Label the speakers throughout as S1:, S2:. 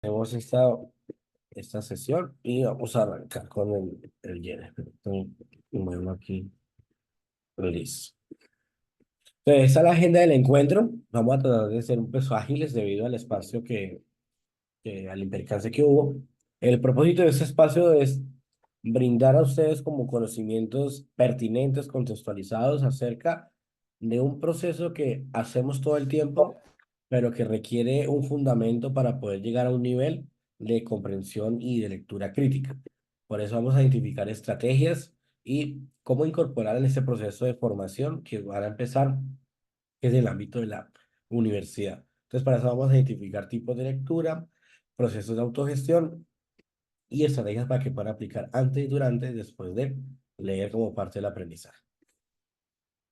S1: Hemos esta sesión y vamos a arrancar con el Yene. Bueno, aquí, listo. Entonces, esta es la agenda del encuentro. Vamos a tratar de ser pues, ágiles debido al espacio al impercance que hubo. El propósito de este espacio es brindar a ustedes como conocimientos pertinentes, contextualizados acerca de un proceso que hacemos todo el tiempo, pero que requiere un fundamento para poder llegar a un nivel de comprensión y de lectura crítica. Por eso vamos a identificar estrategias y cómo incorporar en este proceso de formación que van a empezar es el ámbito de la universidad. Entonces, para eso vamos a identificar tipos de lectura, procesos de autogestión y estrategias para que puedan aplicar antes y durante y después de leer como parte del aprendizaje.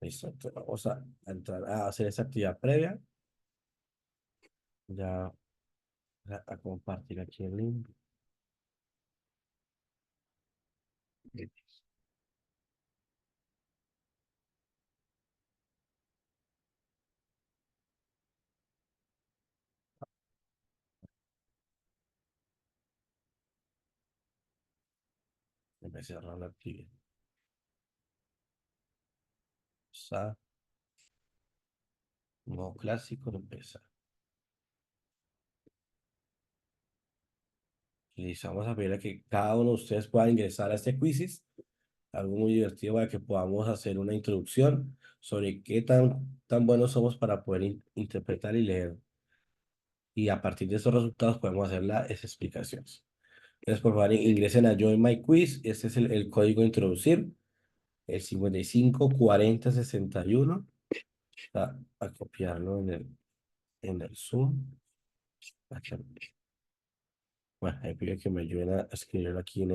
S1: Listo, entonces vamos a entrar a hacer esa actividad previa. Ya a compartir aquí el link. Empecé a cerrar la actividad. Está modo clásico, empezar. Listo, vamos a pedir a que cada uno de ustedes pueda ingresar a este quizzes, algo muy divertido para que podamos hacer una introducción sobre qué tan buenos somos para poder interpretar y leer. Y a partir de esos resultados podemos hacer las explicaciones. Entonces, por favor, ingresen a Join My Quiz. Este es el código a introducir, el 554061. A copiarlo en el Zoom. Aquí. Bueno, ahí pido que me ayuden a escribirlo aquí en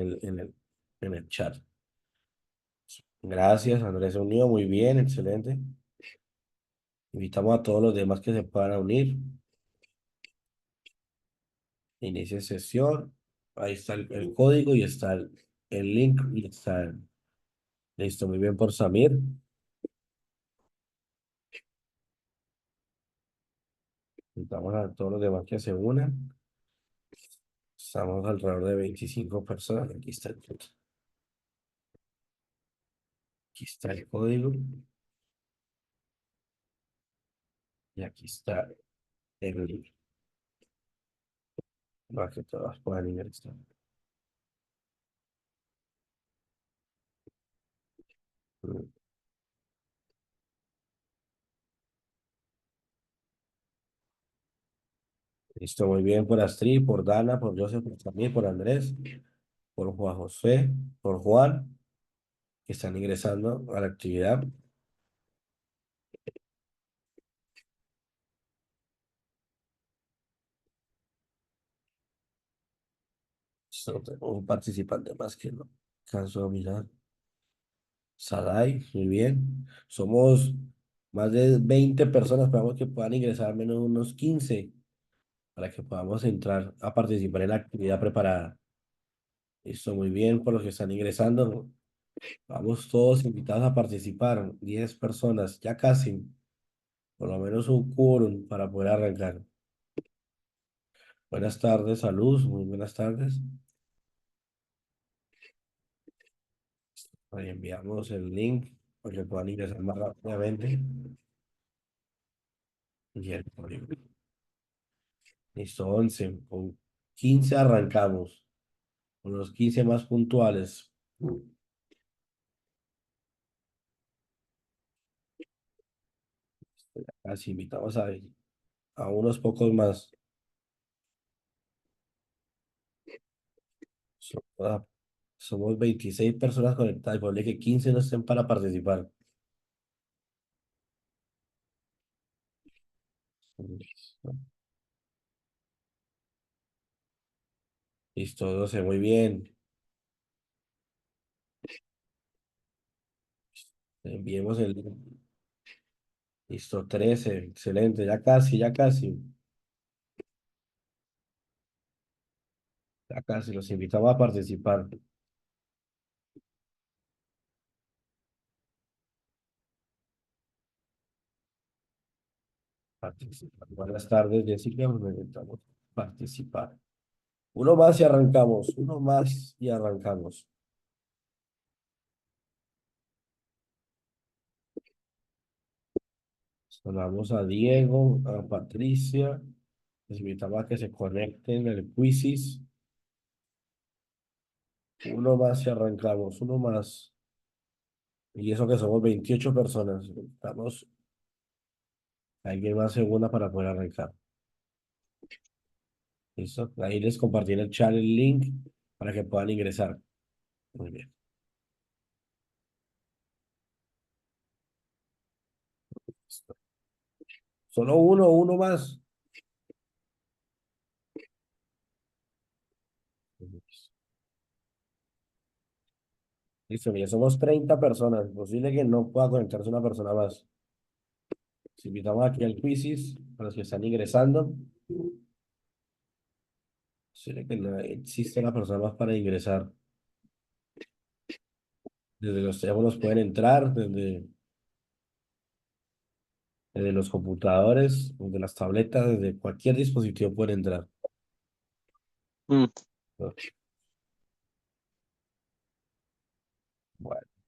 S1: el chat. Gracias, Andrés se unió, muy bien, excelente. Invitamos a todos los demás que se puedan unir. Inicie sesión. Ahí está el código y está el link y está listo. Muy bien por Samir. Invitamos a todos los demás que se unan. Estamos alrededor de 25 personas. Aquí está el código y aquí está el link para que todas puedan ingresar. Listo, muy bien por Astrid, por Dana, por Joseph, por Samir, por Andrés, por Juan José, por Juan, que están ingresando a la actividad. Solo tengo un participante más que no alcanzo a mirar. Sadai, muy bien. Somos más de 20 personas, esperamos que puedan ingresar al menos unos 15 para que podamos entrar a participar en la actividad preparada. Listo, muy bien por los que están ingresando. Vamos todos invitados a participar. 10 personas, ya casi, por lo menos un quórum para poder arrancar. Buenas tardes, salud, muy buenas tardes. Ahí enviamos el link para que puedan ingresar más rápidamente. Y el código. Listo, 11. Con 15 arrancamos. Con los 15 más puntuales. Así invitamos a unos pocos más. So- ah, Somos 26 personas conectadas. Ponle que 15 no estén para participar. Listo, listo, 12, muy bien. Enviemos el link. Listo, 13, excelente. Ya casi, ya casi. Ya casi. Los invitamos a participar. Buenas tardes, Jessica. Nos invitamos a participar. Uno más y arrancamos. Uno más y arrancamos. Saludamos a Diego, a Patricia. Les invitamos a que se conecten al Quizzes. Uno más y arrancamos. Uno más. Y eso que somos 28 personas. Estamos. Alguien más se una para poder arrancar. ¿Listo? Ahí les compartí en el chat el link para que puedan ingresar. Muy bien. Listo. Solo uno más. Listo, ya somos 30 personas. Es posible que no pueda conectarse una persona más. Si invitamos aquí al Quizzes, para los que están ingresando, es posible que no existe una persona más para ingresar. Desde los teléfonos pueden entrar, desde los computadores, desde las tabletas, desde cualquier dispositivo pueden entrar.
S2: Mm,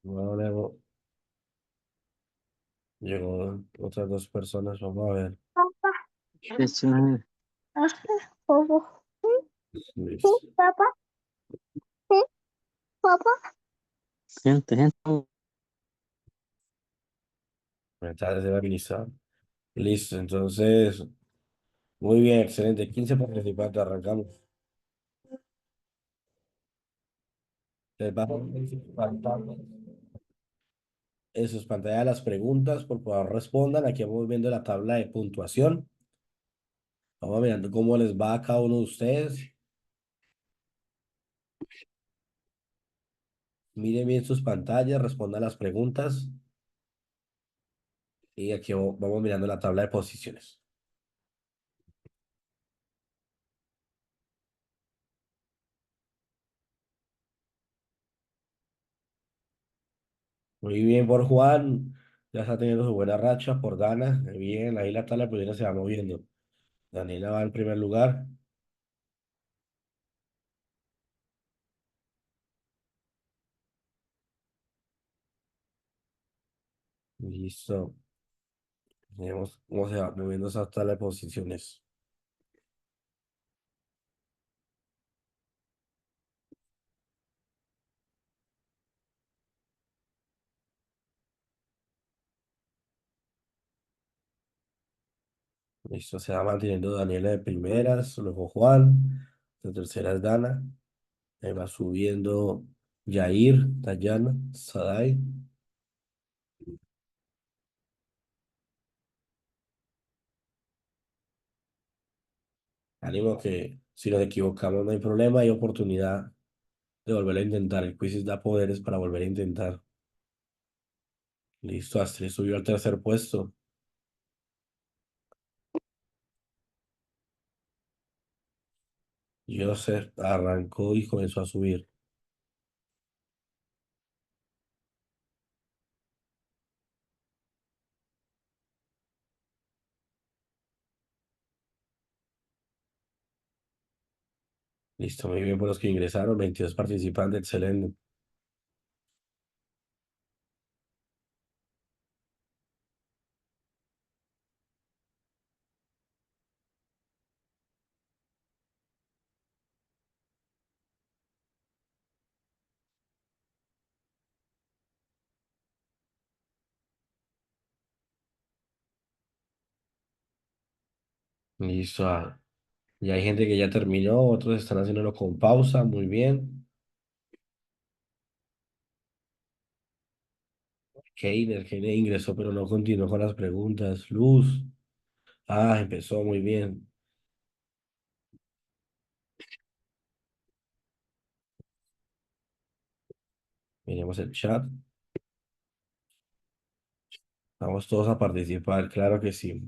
S1: Bueno, luego llegó otras dos personas, vamos a ver.
S3: Papá,
S2: es una-
S3: ajá, papá, sí,
S1: Listo.
S3: papá, sí, papá.
S2: gente.
S1: Mensajes de administrar. Listo, entonces, muy bien, excelente. 15 participantes, arrancamos. Les va a poner en sus pantallas las preguntas, por favor respondan. Aquí vamos viendo la tabla de puntuación. Vamos mirando cómo les va a cada uno de ustedes. Miren bien sus pantallas, respondan las preguntas. Y aquí vamos mirando la tabla de posiciones. Muy bien por Juan. Ya está teniendo su buena racha por gana. Bien, ahí la tabla de posiciones se va moviendo. Daniela va en primer lugar. Listo. Vemos cómo se va moviendo esa tabla de posiciones. Listo, se va manteniendo Daniela de primeras, luego Juan, de tercera es Dana, ahí va subiendo Yair, Dayana, Sadai. Ánimo que si nos equivocamos no hay problema, hay oportunidad de volver a intentar. El quiz da poderes para volver a intentar. Listo, Astrid subió al tercer puesto. Joseph arrancó y comenzó a subir. Listo, muy bien por los que ingresaron, 22 participantes, excelente. Listo, y hay gente que ya terminó, otros están haciéndolo con pausa, muy bien. Keiner ingresó, pero no continuó con las preguntas. Luz, empezó muy bien. Miremos el chat. Vamos todos a participar, claro que sí.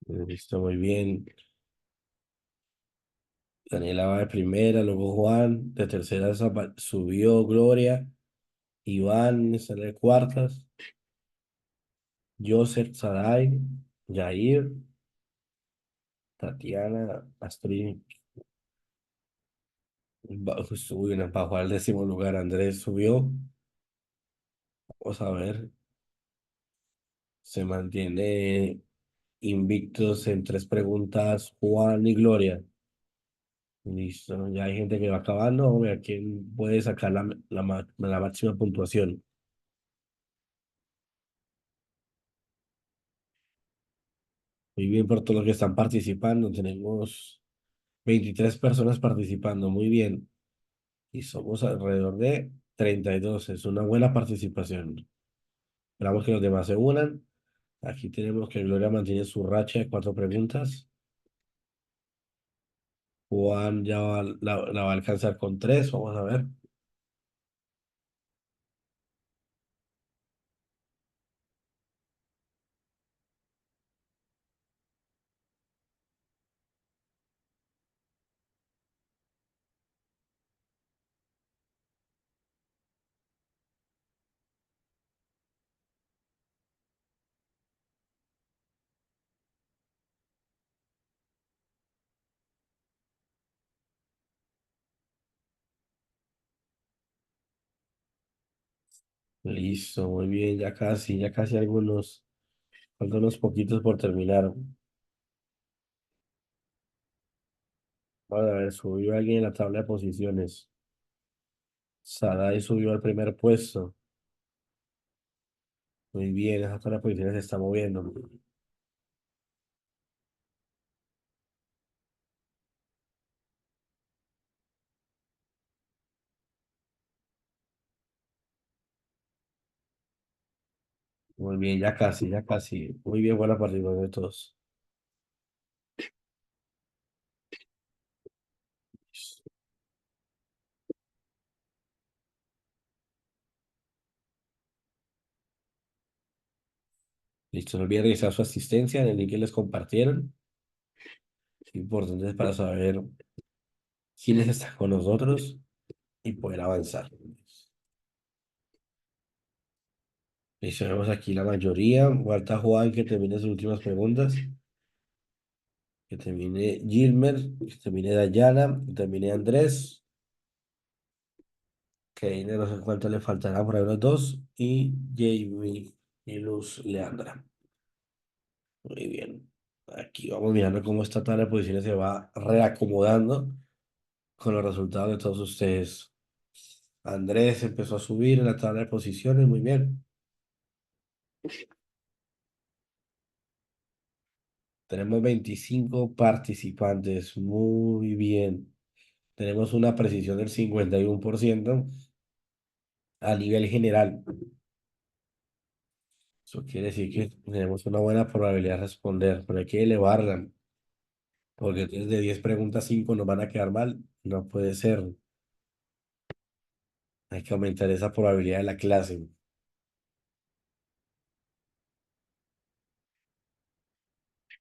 S1: Listo, muy bien. Daniela va de primera, luego Juan, de tercera subió Gloria, Iván está de cuartas, Joseph Saray, Jair, Tatiana, Astrid, bajó al décimo lugar, Andrés subió, vamos a ver, se mantiene invictos en tres preguntas Juan y Gloria. Listo, ya hay gente que va acabando, vamos a ver quién puede sacar la máxima puntuación. Muy bien por todos los que están participando. Tenemos 23 personas participando. Muy bien. Y somos alrededor de 32. Es una buena participación. Esperamos que los demás se unan. Aquí tenemos que Gloria mantiene su racha de cuatro preguntas. Juan ya la va a alcanzar con tres. Vamos a ver. Listo, muy bien. Ya casi algunos. Faltan unos poquitos por terminar. Vamos a ver, subió alguien en la tabla de posiciones. Sadai subió al primer puesto. Muy bien, esa tabla de posiciones se está moviendo. Muy bien, ya casi, ya casi. Muy bien, buena participación de todos. Listo, no olviden revisar su asistencia en el link que les compartieron. Es importante para saber quiénes están con nosotros y poder avanzar. Listo, vemos aquí la mayoría. Falta Juan que termine sus últimas preguntas. Que termine Gilmer, que termine Dayana, que termine Andrés. Que no sé cuánto le faltará por ahí unos dos. Y Jamie y Luz Leandra. Muy bien. Aquí vamos mirando cómo esta tabla de posiciones se va reacomodando con los resultados de todos ustedes. Andrés empezó a subir en la tabla de posiciones, muy bien. Tenemos 25 participantes, muy bien. Tenemos una precisión del 51% a nivel general. Eso quiere decir que tenemos una buena probabilidad de responder, pero hay que elevarla, porque entonces de 10 preguntas, 5 nos van a quedar mal. No puede ser. Hay que aumentar esa probabilidad de la clase.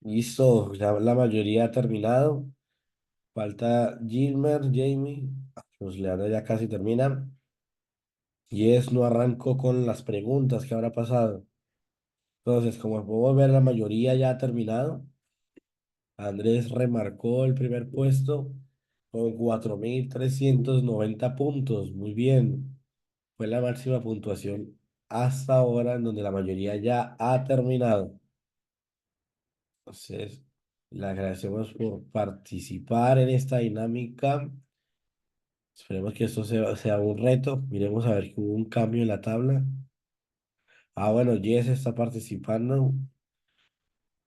S1: Listo, ya la mayoría ha terminado. Falta Gilmer, Jamie. Pues Leandro ya casi termina. Y es no arrancó con las preguntas que habrá pasado. Entonces, como puedo ver, la mayoría ya ha terminado. Andrés remarcó el primer puesto con 4.390 puntos. Muy bien. Fue la máxima puntuación hasta ahora en donde la mayoría ya ha terminado. Entonces, le agradecemos por participar en esta dinámica. Esperemos que esto sea un reto. Miremos a ver que hubo un cambio en la tabla. Ah, bueno, Jess está participando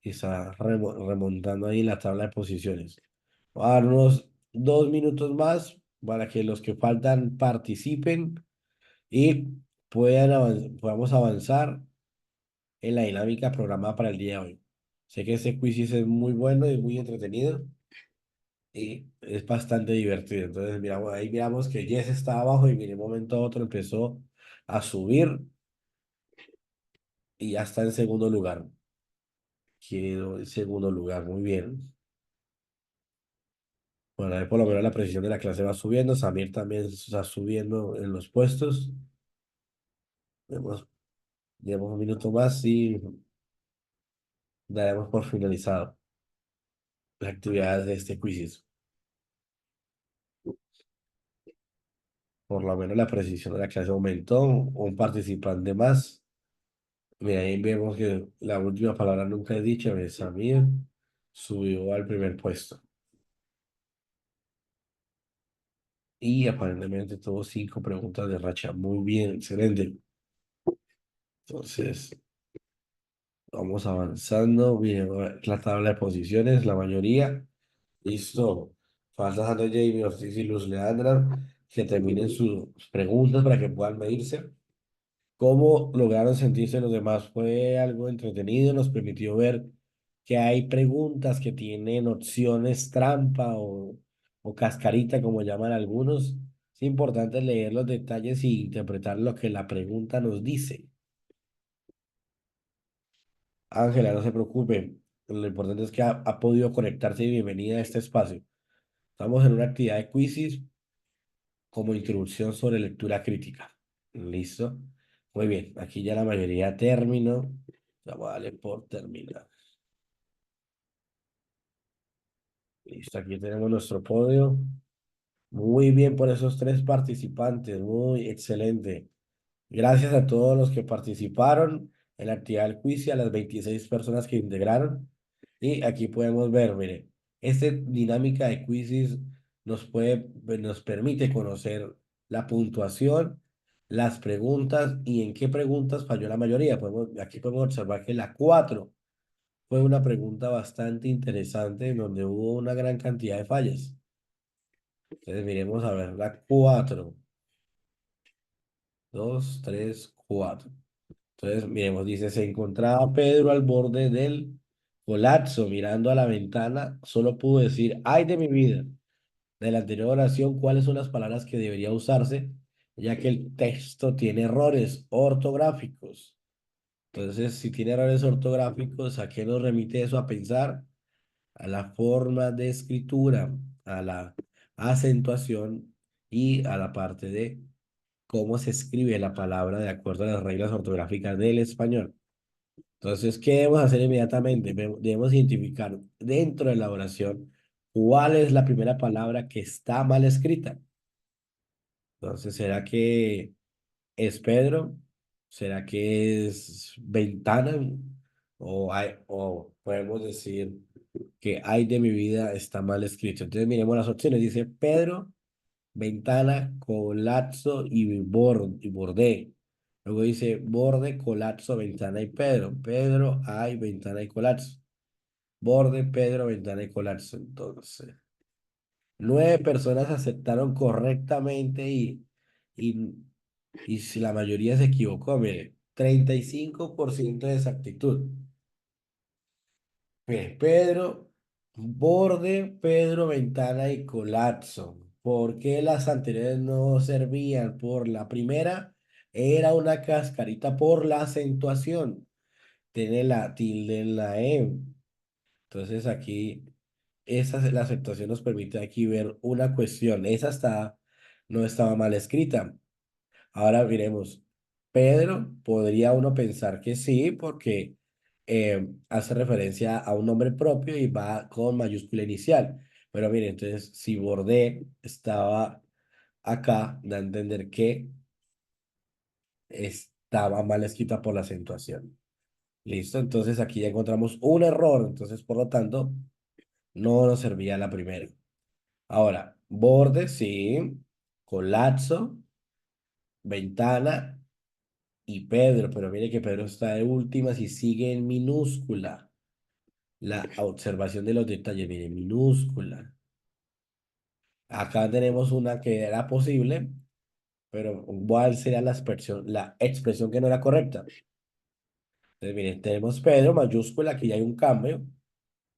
S1: y está remontando ahí la tabla de posiciones. Vamos a dar unos 2 minutos más para que los que faltan participen y podamos avanzar en la dinámica programada para el día de hoy. Sé que este quiz es muy bueno y muy entretenido y es bastante divertido. Entonces, miramos, ahí miramos que Jess estaba abajo y de un momento a otro empezó a subir y ya está en segundo lugar. quedó en segundo lugar, muy bien. Bueno, ahí por lo menos la precisión de la clase va subiendo. Samir también está subiendo en los puestos. Vemos, llevamos un minuto más y daremos por finalizado las actividades de este quiz. Por lo menos la precisión de la clase aumentó, un participante más. Mira, ahí vemos que la última palabra nunca he dicho, Samir subió al primer puesto. Y aparentemente tuvo 5 preguntas de racha. Muy bien, excelente. Entonces, vamos avanzando. Bien, la tabla de posiciones, la mayoría. Listo. Falta Sandra, Jamie, Ortiz y Luz Leandra que terminen sus preguntas para que puedan medirse. ¿Cómo lograron sentirse los demás? Fue algo entretenido, nos permitió ver que hay preguntas que tienen opciones trampa o cascarita, como llaman algunos. Es importante leer los detalles y interpretar lo que la pregunta nos dice. Ángela, no se preocupe. Lo importante es que ha podido conectarse y bienvenida a este espacio. Estamos en una actividad de quizzes como introducción sobre lectura crítica. ¿Listo? Muy bien, aquí ya la mayoría terminó. Vamos a darle por terminar. Listo, aquí tenemos nuestro podio. Muy bien por esos 3 participantes, muy excelente. Gracias a todos los que participaron en la actividad del quiz y a las 26 personas que integraron. Y aquí podemos ver, mire, esta dinámica de quizzes nos permite conocer la puntuación, las preguntas y en qué preguntas falló la mayoría. Aquí podemos observar que la 4 fue una pregunta bastante interesante en donde hubo una gran cantidad de fallas. Entonces miremos a ver la 4, 2, 3, 4. Entonces, miremos, dice, se encontraba Pedro al borde del colapso, mirando a la ventana, solo pudo decir, ay de mi vida. De la anterior oración, ¿cuáles son las palabras que debería usarse? Ya que el texto tiene errores ortográficos. Entonces, si tiene errores ortográficos, ¿a qué nos remite eso a pensar? A la forma de escritura, a la acentuación y a la parte de cómo se escribe la palabra de acuerdo a las reglas ortográficas del español. Entonces, ¿qué debemos hacer inmediatamente? Debemos identificar dentro de la oración cuál es la primera palabra que está mal escrita. Entonces, ¿será que es Pedro? ¿Será que es ventana? O podemos decir que ay de mi vida está mal escrito. Entonces, miremos las opciones. Dice Pedro, ventana, colapso y borde. Luego dice borde, colapso, ventana y Pedro. Pedro, hay, ventana y colapso. Borde, Pedro, ventana y colapso. Entonces, 9 personas aceptaron correctamente y, y si la mayoría se equivocó, mire, 35% de exactitud. Pedro, borde, Pedro, ventana y colapso. ¿Por qué las anteriores no servían? Por la primera era una cascarita por la acentuación. Tiene la tilde en la E. Entonces aquí, la acentuación nos permite aquí ver una cuestión. No estaba mal escrita. Ahora miremos, Pedro, podría uno pensar que sí, porque hace referencia a un nombre propio y va con mayúscula inicial. Pero mire, entonces, si bordé estaba acá, da a entender que estaba mal escrita por la acentuación. ¿Listo? Entonces aquí ya encontramos un error, entonces por lo tanto, no nos servía la primera. Ahora, borde, sí, colapso, ventana y Pedro, pero mire que Pedro está de últimas y sigue en minúscula. La observación de los detalles, mire, minúscula. Acá tenemos una que era posible, pero ¿cuál sería la expresión que no era correcta? Entonces, mire, tenemos Pedro, mayúscula, aquí ya hay un cambio.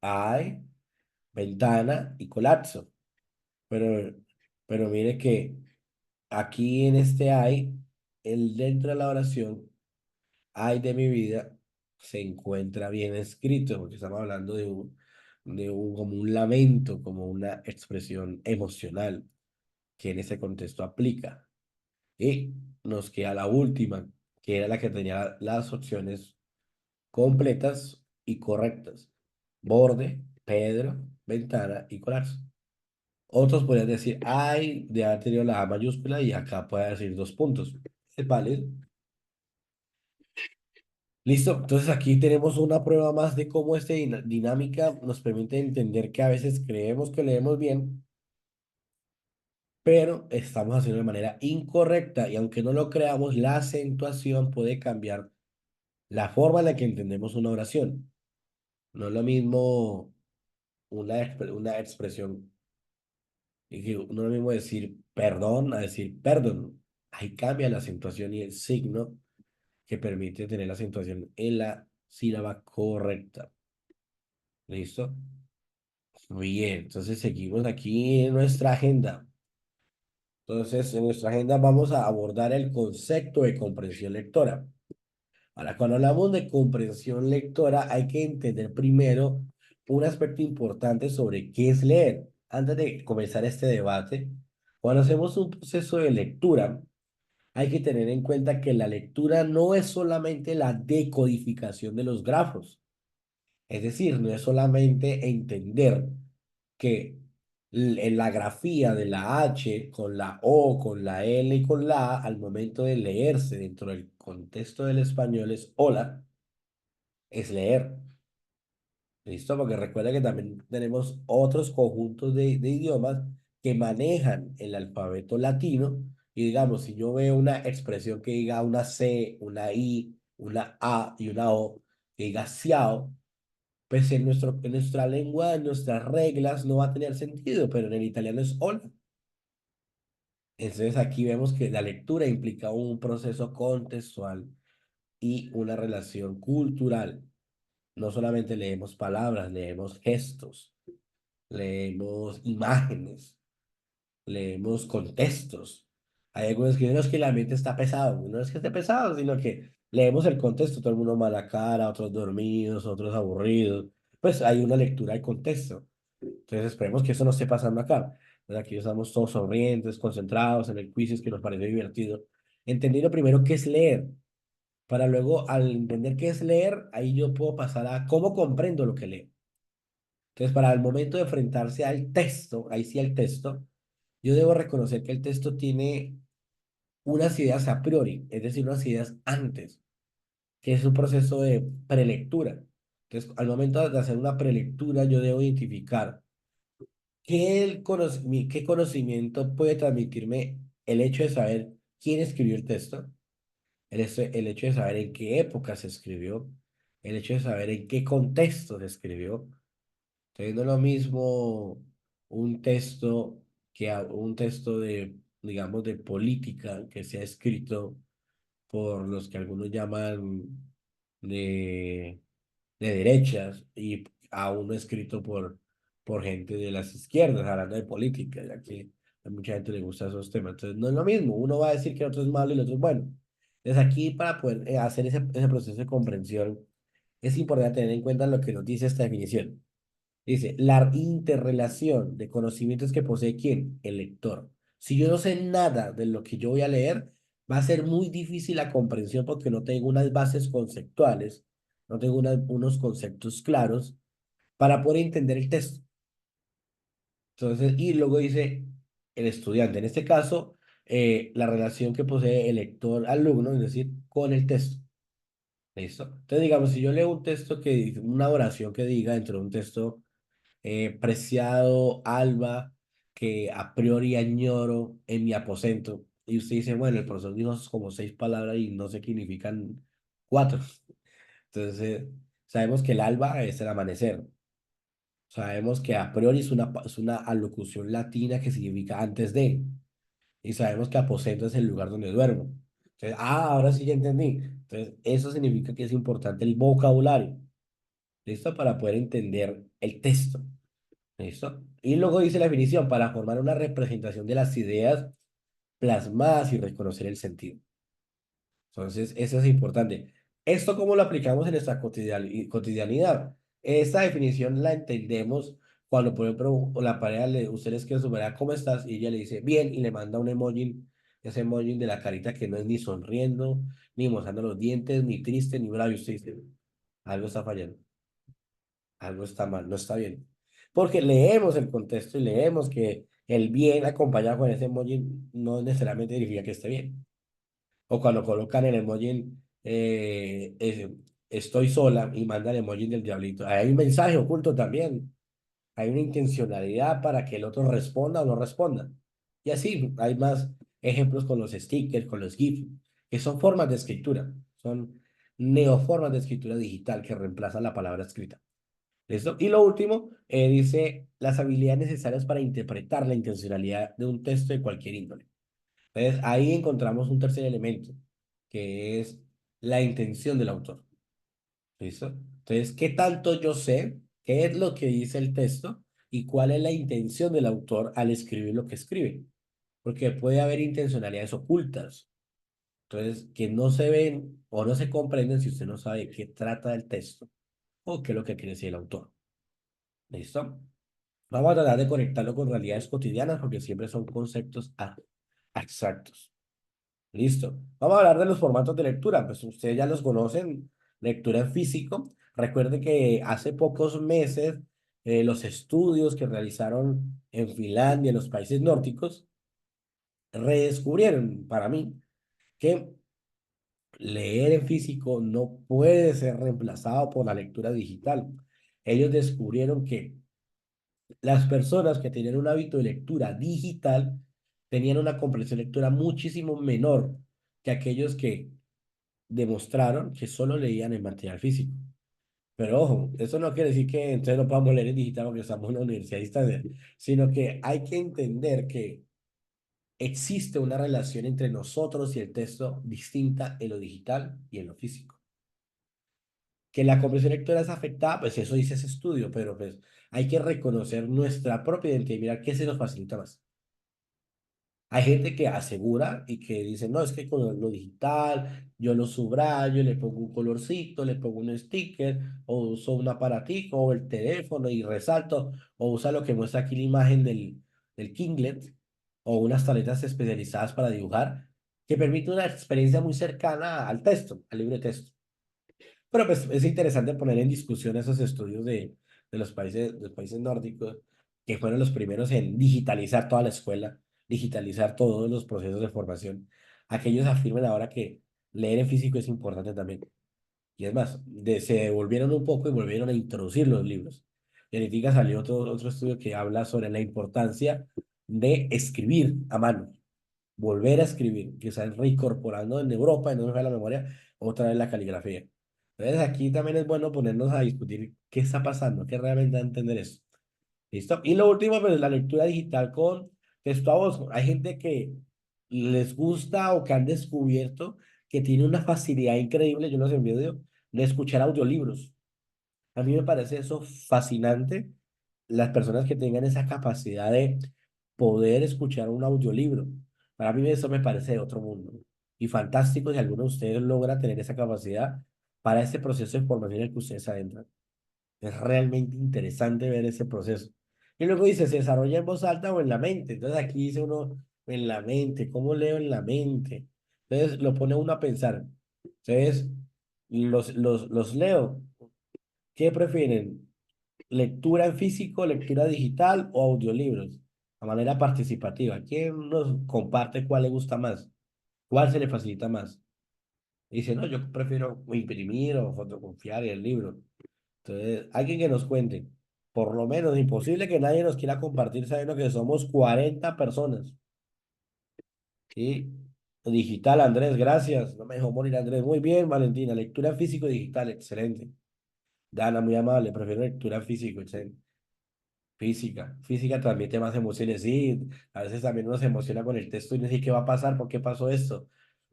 S1: Hay, ventana y colapso. Pero, pero mire que aquí en este hay, el dentro de la oración, ay de mi vida. se encuentra bien escrito, porque estamos hablando como un lamento, como una expresión emocional que en ese contexto aplica. Y nos queda la última, que era la que tenía las opciones completas y correctas. Borde, Pedro, ventana y colarse. Otros podrían decir, ay, de haber tenido la A mayúscula y acá puede decir dos puntos. Es válido. Listo, entonces aquí tenemos una prueba más de cómo esta dinámica nos permite entender que a veces creemos que leemos bien, pero estamos haciendo de manera incorrecta y aunque no lo creamos, la acentuación puede cambiar la forma en la que entendemos una oración. No es lo mismo una expresión, no es lo mismo decir perdón a decir perdón. Ahí cambia la acentuación y el signo que permite tener la acentuación en la sílaba correcta. ¿Listo? Muy bien, entonces seguimos aquí en nuestra agenda. Entonces, en nuestra agenda vamos a abordar el concepto de comprensión lectora. Ahora, cuando hablamos de comprensión lectora, hay que entender primero un aspecto importante sobre qué es leer. Antes de comenzar este debate, cuando hacemos un proceso de lectura, hay que tener en cuenta que la lectura no es solamente la decodificación de los grafos. Es decir, no es solamente entender que en la grafía de la H con la O, con la L y con la A, al momento de leerse dentro del contexto del español es hola, es leer. ¿Listo? Porque recuerda que también tenemos otros conjuntos de idiomas que manejan el alfabeto latino. Y digamos, si yo veo una expresión que diga una C, una I, una A y una O, que diga ciao, pues en nuestra lengua, en nuestras reglas, no va a tener sentido, pero en el italiano es hola. Entonces aquí vemos que la lectura implica un proceso contextual y una relación cultural. No solamente leemos palabras, leemos gestos, leemos imágenes, leemos contextos. Hay algunos que dicen, "No, es que la mente está pesado". No es que esté pesado, sino que leemos el contexto, todo el mundo mala cara, otros dormidos, otros aburridos. Pues hay una lectura del contexto. Entonces esperemos que eso no esté pasando acá. Pues aquí estamos todos sonrientes, concentrados en el quiz que nos pareció divertido. Entendiendo primero qué es leer, para luego al entender qué es leer, ahí yo puedo pasar a cómo comprendo lo que leo. Entonces, para el momento de enfrentarse al texto, ahí sí al texto, yo debo reconocer que el texto tiene unas ideas a priori, es decir, unas ideas antes, que es un proceso de prelectura. Entonces, al momento de hacer una prelectura, yo debo identificar qué conocimiento puede transmitirme el hecho de saber quién escribió el texto, el hecho de saber en qué época se escribió, el hecho de saber en qué contexto se escribió. Entonces, no es lo mismo un texto de, digamos, de política que se ha escrito por los que algunos llaman de, de derechas y a uno escrito por gente de las izquierdas, hablando de política, ya que a mucha gente le gusta esos temas. Entonces, no es lo mismo. Uno va a decir que el otro es malo y el otro es bueno. Entonces, aquí para poder hacer ese proceso de comprensión, es importante tener en cuenta lo que nos dice esta definición. Dice, la interrelación de conocimientos que posee quién, el lector. Si yo no sé nada de lo que yo voy a leer, va a ser muy difícil la comprensión porque no tengo unas bases conceptuales, no tengo unos conceptos claros para poder entender el texto. Entonces, y luego dice el estudiante, en este caso, la relación que posee el lector-alumno, es decir, con el texto. ¿Listo? Entonces, digamos, si yo leo un texto una oración que diga dentro de un texto preciado Alba, que a priori añoro en mi aposento. Y usted dice, bueno, el profesor dijo como seis palabras y no se significan cuatro. Entonces, sabemos que el alba es el amanecer. Sabemos que a priori es una alocución latina que significa antes de. Y sabemos que aposento es el lugar donde duermo. Entonces, ahora sí ya entendí. Entonces, eso significa que es importante el vocabulario. ¿Listo? Para poder entender el texto. ¿Listo? Y luego dice la definición, para formar una representación de las ideas plasmadas y reconocer el sentido. Entonces, eso es importante. ¿Esto cómo lo aplicamos en nuestra cotidianidad? Esta definición la entendemos cuando, por ejemplo, la pareja le, usted le escribe a su pareja, ¿cómo estás? Y ella le dice, bien, y le manda un emoji, ese emoji de la carita que no es ni sonriendo, ni mostrando los dientes, ni triste, ni bravo. Y usted dice, algo está fallando, algo está mal, no está bien. Porque leemos el contexto y leemos que el bien acompañado con ese emoji no necesariamente significa que esté bien. O cuando colocan el emoji, estoy sola y mandan el emoji del diablito. Ahí hay un mensaje oculto también. Hay una intencionalidad para que el otro responda o no responda. Y así hay más ejemplos con los stickers, con los GIFs, que son formas de escritura. Son neoformas de escritura digital que reemplazan la palabra escrita. ¿Listo? Y lo último, dice las habilidades necesarias para interpretar la intencionalidad de un texto de cualquier índole. Entonces, ahí encontramos un tercer elemento, que es la intención del autor. ¿Listo? Entonces, ¿qué tanto yo sé? ¿Qué es lo que dice el texto? ¿Y cuál es la intención del autor al escribir lo que escribe? Porque puede haber intencionalidades ocultas. Entonces, que no se ven o no se comprenden si usted no sabe de qué trata el texto o qué es lo que quiere decir el autor. ¿Listo? Vamos a tratar de conectarlo con realidades cotidianas porque siempre son conceptos abstractos. Listo. Vamos a hablar de los formatos de lectura. Pues ustedes ya los conocen. Lectura en físico. Recuerde que hace pocos meses los estudios que realizaron en Finlandia, en los países nórdicos, redescubrieron para mí que leer en físico no puede ser reemplazado por la lectura digital. Ellos descubrieron que las personas que tenían un hábito de lectura digital tenían una comprensión de lectura muchísimo menor que aquellos que demostraron que solo leían en material físico. Pero ojo, eso no quiere decir que entonces no podamos leer en digital porque estamos en una universidad a distancia, sino que hay que entender que existe una relación entre nosotros y el texto distinta en lo digital y en lo físico. Que la comprensión lectora es afectada, pues eso dice ese estudio, pero pues hay que reconocer nuestra propia identidad y mirar qué se nos facilita más. Hay gente que asegura y que dice, no, es que con lo digital yo lo subrayo, le pongo un colorcito, le pongo un sticker, o uso un aparatico, o el teléfono y resalto, o usa lo que muestra aquí la imagen del Kinglet, o unas tabletas especializadas para dibujar, que permite una experiencia muy cercana al texto, al libro de texto. Pero pues es interesante poner en discusión esos estudios de los países nórdicos, que fueron los primeros en digitalizar toda la escuela, digitalizar todos los procesos de formación. Aquellos afirman ahora que leer en físico es importante también. Y es más, se devolvieron un poco y volvieron a introducir los libros. Y ahorita salió otro estudio que habla sobre la importancia de escribir a mano, volver a escribir, que están reincorporando en Europa, en no me falla la memoria, otra vez la caligrafía. Entonces aquí también es bueno ponernos a discutir qué está pasando, qué realmente da a entender eso. ¿Listo? Y lo último, pues la lectura digital con texto a voz. Hay gente que les gusta o que han descubierto que tiene una facilidad increíble, yo los envidio, de escuchar audiolibros. A mí me parece eso fascinante, las personas que tengan esa capacidad de poder escuchar un audiolibro. Para mí eso me parece de otro mundo. Y fantástico si alguno de ustedes logra tener esa capacidad para este proceso de formación en el que ustedes adentran. Es realmente interesante ver ese proceso. Y luego dice, ¿se desarrolla en voz alta o en la mente? Entonces aquí dice uno, en la mente, ¿cómo leo en la mente? Entonces lo pone uno a pensar. Entonces, los leo. ¿Qué prefieren? ¿Lectura en físico, lectura digital o audiolibros? De manera participativa. ¿Quién nos comparte cuál le gusta más? ¿Cuál se le facilita más? Y dice, no, yo prefiero imprimir o fotocopiar el libro. Entonces, alguien que nos cuente. Por lo menos, imposible que nadie nos quiera compartir sabiendo que somos 40 personas. ¿Sí? Digital, Andrés, gracias. No me dejó morir, Andrés. Muy bien, Valentina. Lectura en físico y digital, excelente. Dana, muy amable. Prefiero lectura en físico, excelente. Física transmite más emociones, sí, a veces también uno se emociona con el texto y no dice qué va a pasar, por qué pasó esto.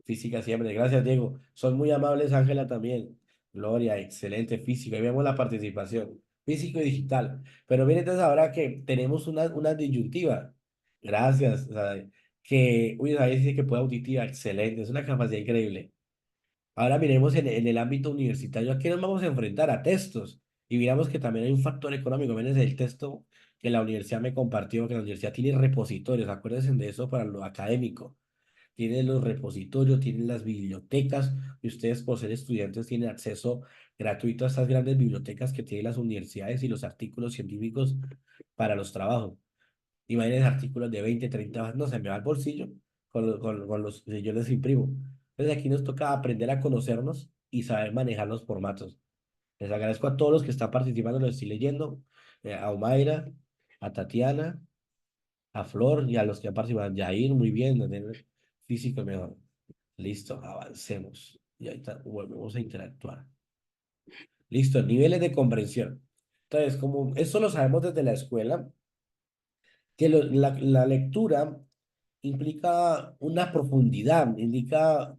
S1: Física siempre, gracias Diego, son muy amables Ángela también, Gloria, excelente física, ahí vemos la participación, físico y digital, pero miren entonces ahora que tenemos una disyuntiva, gracias, o sea, que, uy, ahí dice que puede auditiva, excelente, es una capacidad increíble. Ahora miremos en el ámbito universitario, ¿a qué nos vamos a enfrentar? A textos. Y miramos que también hay un factor económico. Miren el texto que la universidad me compartió, que la universidad tiene repositorios, acuérdense de eso para lo académico. Tiene los repositorios, tiene las bibliotecas, y ustedes por ser estudiantes tienen acceso gratuito a estas grandes bibliotecas que tienen las universidades y los artículos científicos para los trabajos. Imagínense artículos de 20 30 hojas, no se me va al bolsillo con los que yo les imprimo. Entonces aquí nos toca aprender a conocernos y saber manejar los formatos. Les agradezco a todos los que están participando, los estoy leyendo, a Omaira, a Tatiana, a Flor y a los que han participado. Yair, muy bien, de tener físico mejor. Listo, avancemos. Y ahorita volvemos a interactuar. Listo, niveles de comprensión. Entonces, como eso lo sabemos desde la escuela, que la lectura implica una profundidad, indica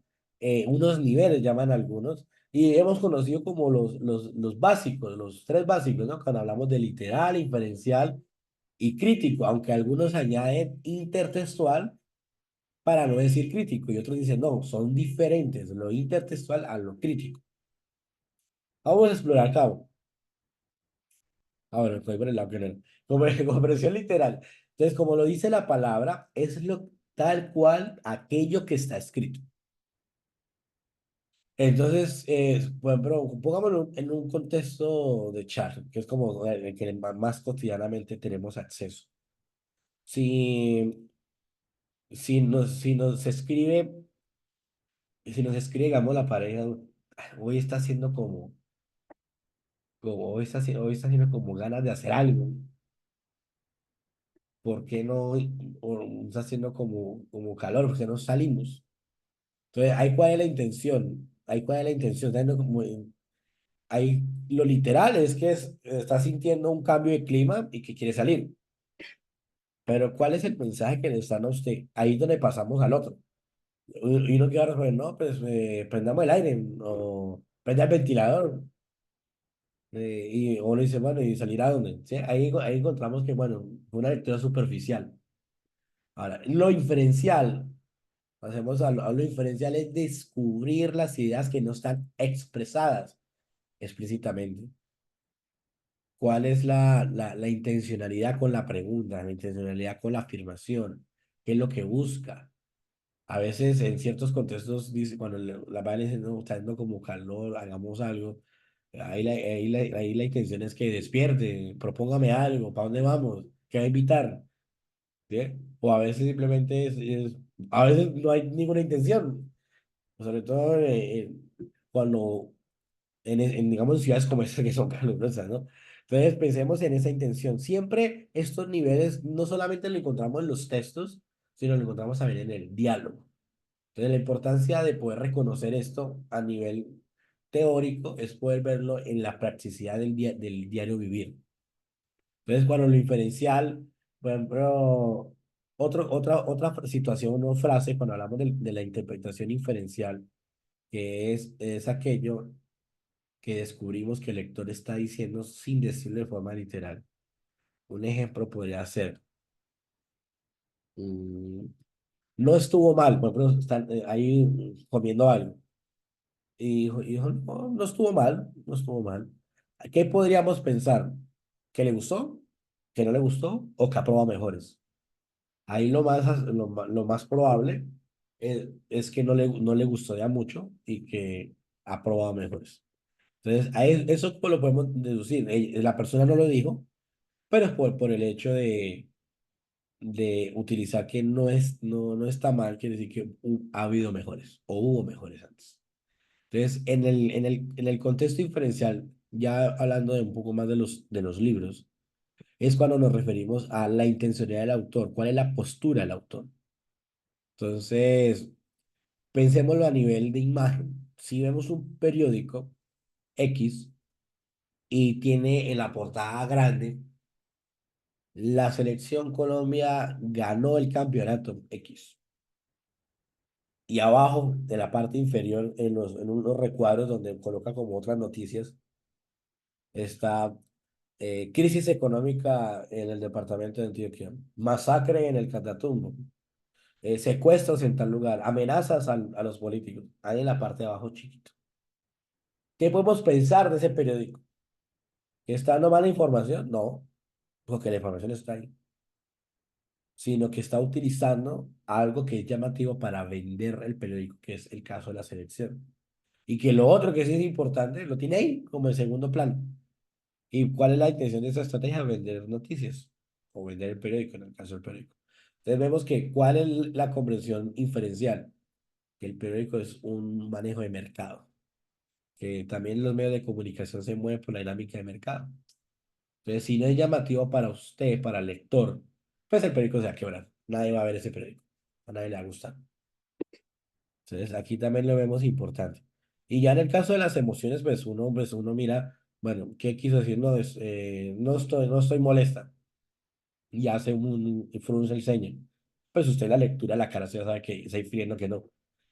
S1: unos niveles, llaman algunos, y hemos conocido como los básicos, los tres básicos, ¿no? Cuando hablamos de literal, inferencial y crítico, aunque algunos añaden intertextual para no decir crítico, y otros dicen, no, son diferentes, lo intertextual a lo crítico. Vamos a explorar acá. Ah, bueno, fue por el lado que no. Comprensión literal. Entonces, como lo dice la palabra, es lo tal cual aquello que está escrito. Entonces, por ejemplo, pongámoslo en un contexto de chat, que es como el que más cotidianamente tenemos acceso. Si, si nos escribe, si nos escribe, digamos, la pareja, hoy está haciendo como hoy está haciendo como ganas de hacer algo. ¿Por qué no o está haciendo como calor? ¿Por qué no salimos? Entonces, ¿ahí cuál es la intención? ¿Ahí cuál es la intención? Está viendo ahí lo literal es que está sintiendo un cambio de clima y que quiere salir. Pero ¿cuál es el mensaje que le están a usted? Ahí es donde pasamos al otro. Y uno quiere responder, no, pues prendamos el aire o prenda el ventilador. Y uno dice, bueno, ¿y salir a dónde? ¿Sí? Ahí encontramos que, bueno, fue una lectura superficial. Ahora, lo inferencial. Hacemos a lo inferencial es descubrir las ideas que no están expresadas explícitamente. ¿Cuál es la intencionalidad con la pregunta, la intencionalidad con la afirmación? ¿Qué es lo que busca? A veces en ciertos contextos, dice, cuando la madre dice, no, está dando como calor, hagamos algo. Ahí la intención es que despierte, propóngame algo, ¿para dónde vamos? ¿Qué va a invitar? ¿Sí? O a veces simplemente a veces no hay ninguna intención. Sobre todo cuando, digamos, ciudades como estas que son calurosas, ¿no? Entonces, pensemos en esa intención. Siempre estos niveles no solamente lo encontramos en los textos, sino lo encontramos también en el diálogo. Entonces, la importancia de poder reconocer esto a nivel teórico es poder verlo en la practicidad del diario vivir. Entonces, cuando lo inferencial, por ejemplo, otra situación o frase, cuando hablamos de la interpretación inferencial, que es aquello que descubrimos que el lector está diciendo sin decirlo de forma literal. Un ejemplo podría ser, mm, no estuvo mal, por ejemplo, están ahí comiendo algo. Y dijo, no, no estuvo mal, no estuvo mal. ¿Qué podríamos pensar? ¿Que le gustó? ¿Que no le gustó? ¿O que aprueba mejores? Ahí lo más probable es que no le gustó ya mucho y que aprueba mejores. Entonces, eso pues lo podemos deducir. La persona no lo dijo, pero es por el hecho de utilizar que no está mal, quiere decir que ha habido mejores o hubo mejores antes. Entonces, en el contexto inferencial, ya hablando de un poco más de los libros, es cuando nos referimos a la intencionalidad del autor, cuál es la postura del autor. Entonces, pensémoslo a nivel de imagen. Si vemos un periódico X y tiene en la portada grande, la selección Colombia ganó el campeonato X. Y abajo, de la parte inferior, en unos recuadros donde coloca como otras noticias, está crisis económica en el departamento de Antioquia, masacre en el Catatumbo, secuestros en tal lugar, amenazas a los políticos. Ahí en la parte de abajo chiquito. ¿Qué podemos pensar de ese periódico? ¿Que está dando mala información? No, porque la información está ahí, sino que está utilizando algo que es llamativo para vender el periódico, que es el caso de la selección. Y que lo otro que sí es importante, lo tiene ahí como en segundo plano. ¿Y cuál es la intención de esa estrategia? Vender noticias o vender el periódico, en el caso del periódico. Entonces vemos que cuál es la comprensión inferencial, que el periódico es un manejo de mercado, que también los medios de comunicación se mueven por la dinámica de mercado. Entonces, si no es llamativo para usted, para el lector, pues el periódico se va a quebrar. Nadie va a ver ese periódico. A nadie le va a gustar. Entonces, aquí también lo vemos importante. Y ya en el caso de las emociones, pues uno mira, bueno, ¿qué quiso decir? No, no estoy molesta. Y hace y frunce el ceño. Pues usted en la lectura de la cara se sabe que está infiriendo que no,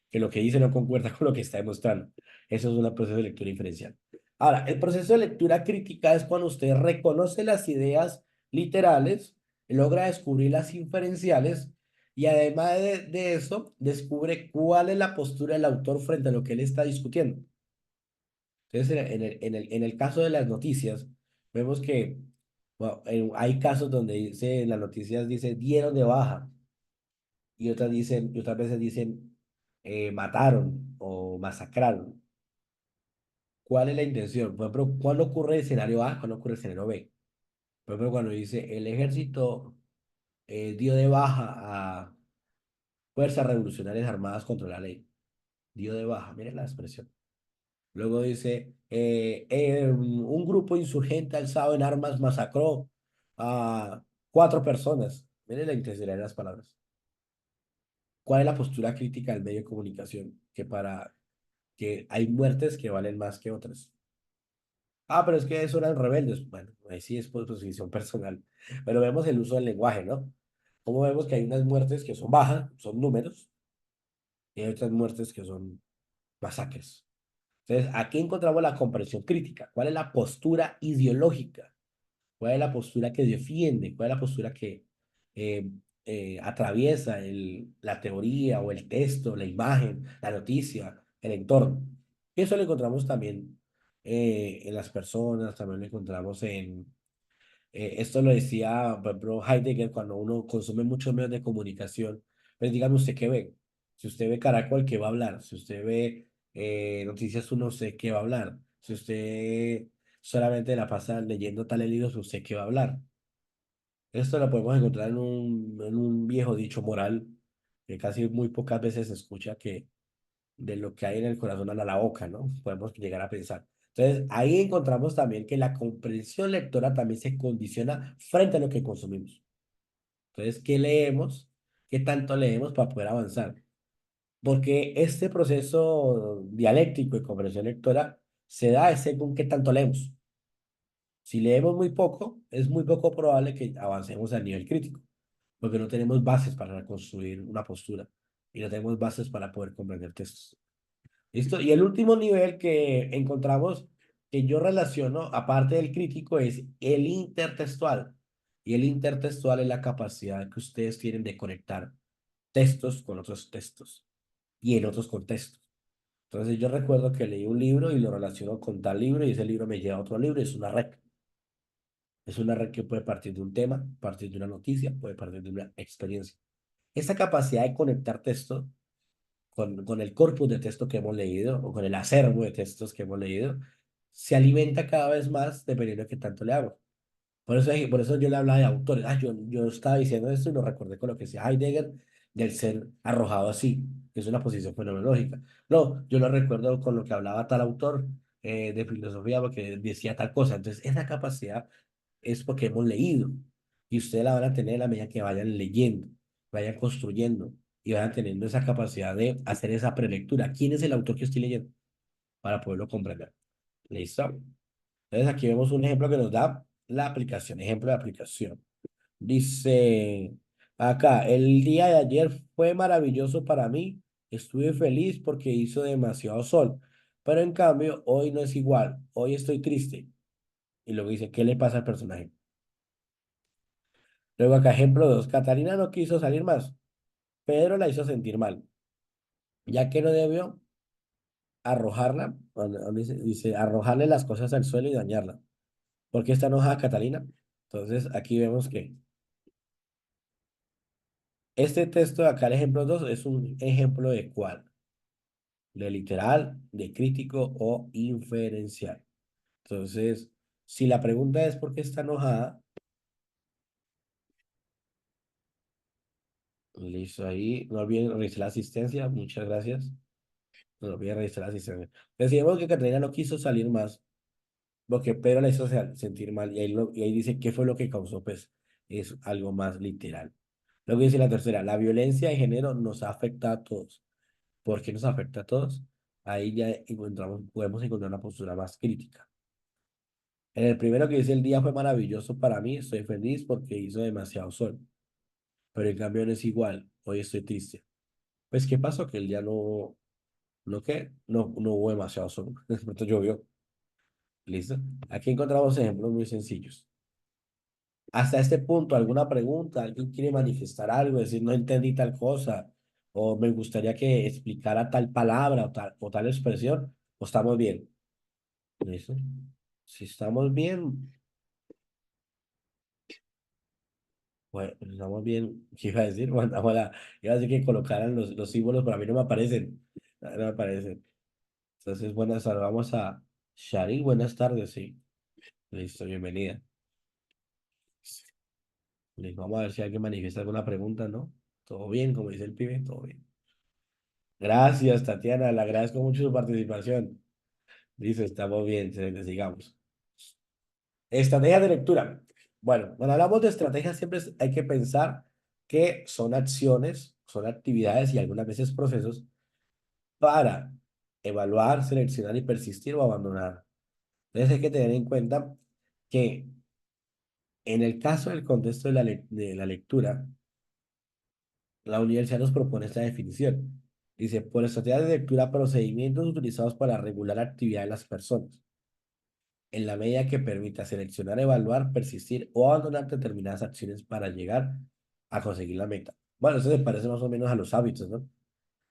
S1: que lo que dice no concuerda con lo que está demostrando. Eso es un proceso de lectura inferencial. Ahora, el proceso de lectura crítica es cuando usted reconoce las ideas literales, logra descubrir las inferenciales y además de eso, descubre cuál es la postura del autor frente a lo que él está discutiendo. Entonces, en el caso de las noticias, vemos que bueno, hay casos donde dice, en las noticias dice dieron de baja y otras veces dicen mataron o masacraron. ¿Cuál es la intención? Por ejemplo, ¿cuándo ocurre el escenario A? ¿Cuándo ocurre el escenario B? Por ejemplo, cuando dice el ejército dio de baja a fuerzas revolucionarias armadas contra la ley. Dio de baja, miren la expresión. Luego dice, un grupo insurgente alzado en armas masacró a 4 personas. Miren la intensidad de las palabras. ¿Cuál es la postura crítica del medio de comunicación? Que hay muertes que valen más que otras. Ah, pero es que eso eran rebeldes. Bueno, ahí sí es por posición personal. Pero vemos el uso del lenguaje, ¿no? Como vemos que hay unas muertes que son bajas, son números, y hay otras muertes que son masacres. Entonces, aquí encontramos la comprensión crítica. ¿Cuál es la postura ideológica? ¿Cuál es la postura que defiende? ¿Cuál es la postura que eh, atraviesa la teoría o el texto, la imagen, la noticia, el entorno? Y eso lo encontramos también en las personas, también lo encontramos esto lo decía, por ejemplo, Heidegger, cuando uno consume muchos medios de comunicación, pues dígame usted qué ve. Si usted ve Caracol, ¿qué va a hablar? Si usted ve Noticias Uno, ¿usted qué va a hablar? Si usted solamente la pasa leyendo tales libros, ¿usted qué va a hablar? Esto lo podemos encontrar en un viejo dicho moral que casi muy pocas veces se escucha que de lo que hay en el corazón a la boca, ¿no? Podemos llegar a pensar. Entonces, ahí encontramos también que la comprensión lectora también se condiciona frente a lo que consumimos. Entonces, ¿qué leemos? ¿Qué tanto leemos para poder avanzar? Porque este proceso dialéctico de comprensión lectora se da según qué tanto leemos. Si leemos muy poco, es muy poco probable que avancemos a nivel crítico, porque no tenemos bases para construir una postura y no tenemos bases para poder comprender textos. ¿Listo? Y el último nivel que encontramos, que yo relaciono, aparte del crítico, es el intertextual. Y el intertextual es la capacidad que ustedes tienen de conectar textos con otros textos y en otros contextos. Entonces yo recuerdo que leí un libro y lo relaciono con tal libro y ese libro me lleva a otro libro y es una red. Es una red que puede partir de un tema, partir de una noticia, puede partir de una experiencia. Esa capacidad de conectar textos con el corpus de texto que hemos leído o con el acervo de textos que hemos leído, se alimenta cada vez más dependiendo de qué tanto le hago. Por eso yo le hablaba de autores. Ah, yo estaba diciendo esto y lo recordé con lo que decía Heidegger del ser arrojado así, que es una posición fenomenológica. No, yo lo recuerdo con lo que hablaba tal autor de filosofía porque decía tal cosa. Entonces, esa capacidad es porque hemos leído y ustedes la van a tener a la medida que vayan leyendo, vayan construyendo y vayan teniendo esa capacidad de hacer esa prelectura. ¿Quién es el autor que estoy leyendo? Para poderlo comprender. ¿Listo? Entonces aquí vemos un ejemplo que nos da la aplicación, ejemplo de aplicación. Dice acá, el día de ayer fue maravilloso para mí, estuve feliz porque hizo demasiado sol, pero en cambio hoy no es igual, hoy estoy triste. Y luego dice, ¿qué le pasa al personaje? Luego acá, ejemplo 2, Catalina no quiso salir más, Pedro la hizo sentir mal, ya que no debió, arrojarla, donde dice arrojarle las cosas al suelo y dañarla. ¿Por qué está enojada Catalina? Entonces aquí vemos que este texto de acá, el ejemplo 2 es un ejemplo de cuál, de literal, de crítico o inferencial. Entonces, si la pregunta es por qué está enojada, listo ahí, no olviden revisar la asistencia, muchas gracias. No olviden revisar la asistencia. Decíamos que Catalina no quiso salir más, porque Pedro la hizo sentir mal, y ahí, y ahí dice qué fue lo que causó, pues es algo más literal. Luego dice la tercera, la violencia de género nos afecta a todos. ¿Por qué nos afecta a todos? Ahí ya encontramos, podemos encontrar una postura más crítica. En el primero que dice, el día fue maravilloso para mí, estoy feliz porque hizo demasiado sol, pero en cambio no es igual, hoy estoy triste. Pues, ¿qué pasó? Que el día no hubo demasiado sol, de pronto llovió. ¿Listo? Aquí encontramos ejemplos muy sencillos. Hasta este punto, ¿alguna pregunta? ¿Alguien quiere manifestar algo? Decir, no entendí tal cosa, o me gustaría que explicara tal palabra o tal expresión, o estamos bien. ¿Listo? Si estamos bien, bueno, pues estamos bien. ¿Qué iba a decir? Bueno, ahora, iba a decir que colocaran los símbolos, pero a mí no me aparecen. No me aparecen. Entonces, buenas tardes. Vamos a Shari, buenas tardes, sí. Listo, bienvenida. Listo, vamos a ver si alguien manifiesta alguna pregunta, ¿no? Todo bien, como dice el pibe, todo bien. Gracias, Tatiana, le agradezco mucho su participación. Dice, estamos bien, excelente, sigamos. Estrategias de lectura. Bueno, cuando hablamos de estrategias, siempre hay que pensar que son acciones, son actividades y algunas veces procesos para evaluar, seleccionar y persistir o abandonar. Entonces hay que tener en cuenta que en el caso del contexto de de la lectura, la universidad nos propone esta definición. Dice, por estrategias de lectura, procedimientos utilizados para regular actividad de las personas en la medida que permita seleccionar, evaluar, persistir o abandonar determinadas acciones para llegar a conseguir la meta. Bueno, eso se parece más o menos a los hábitos, ¿no?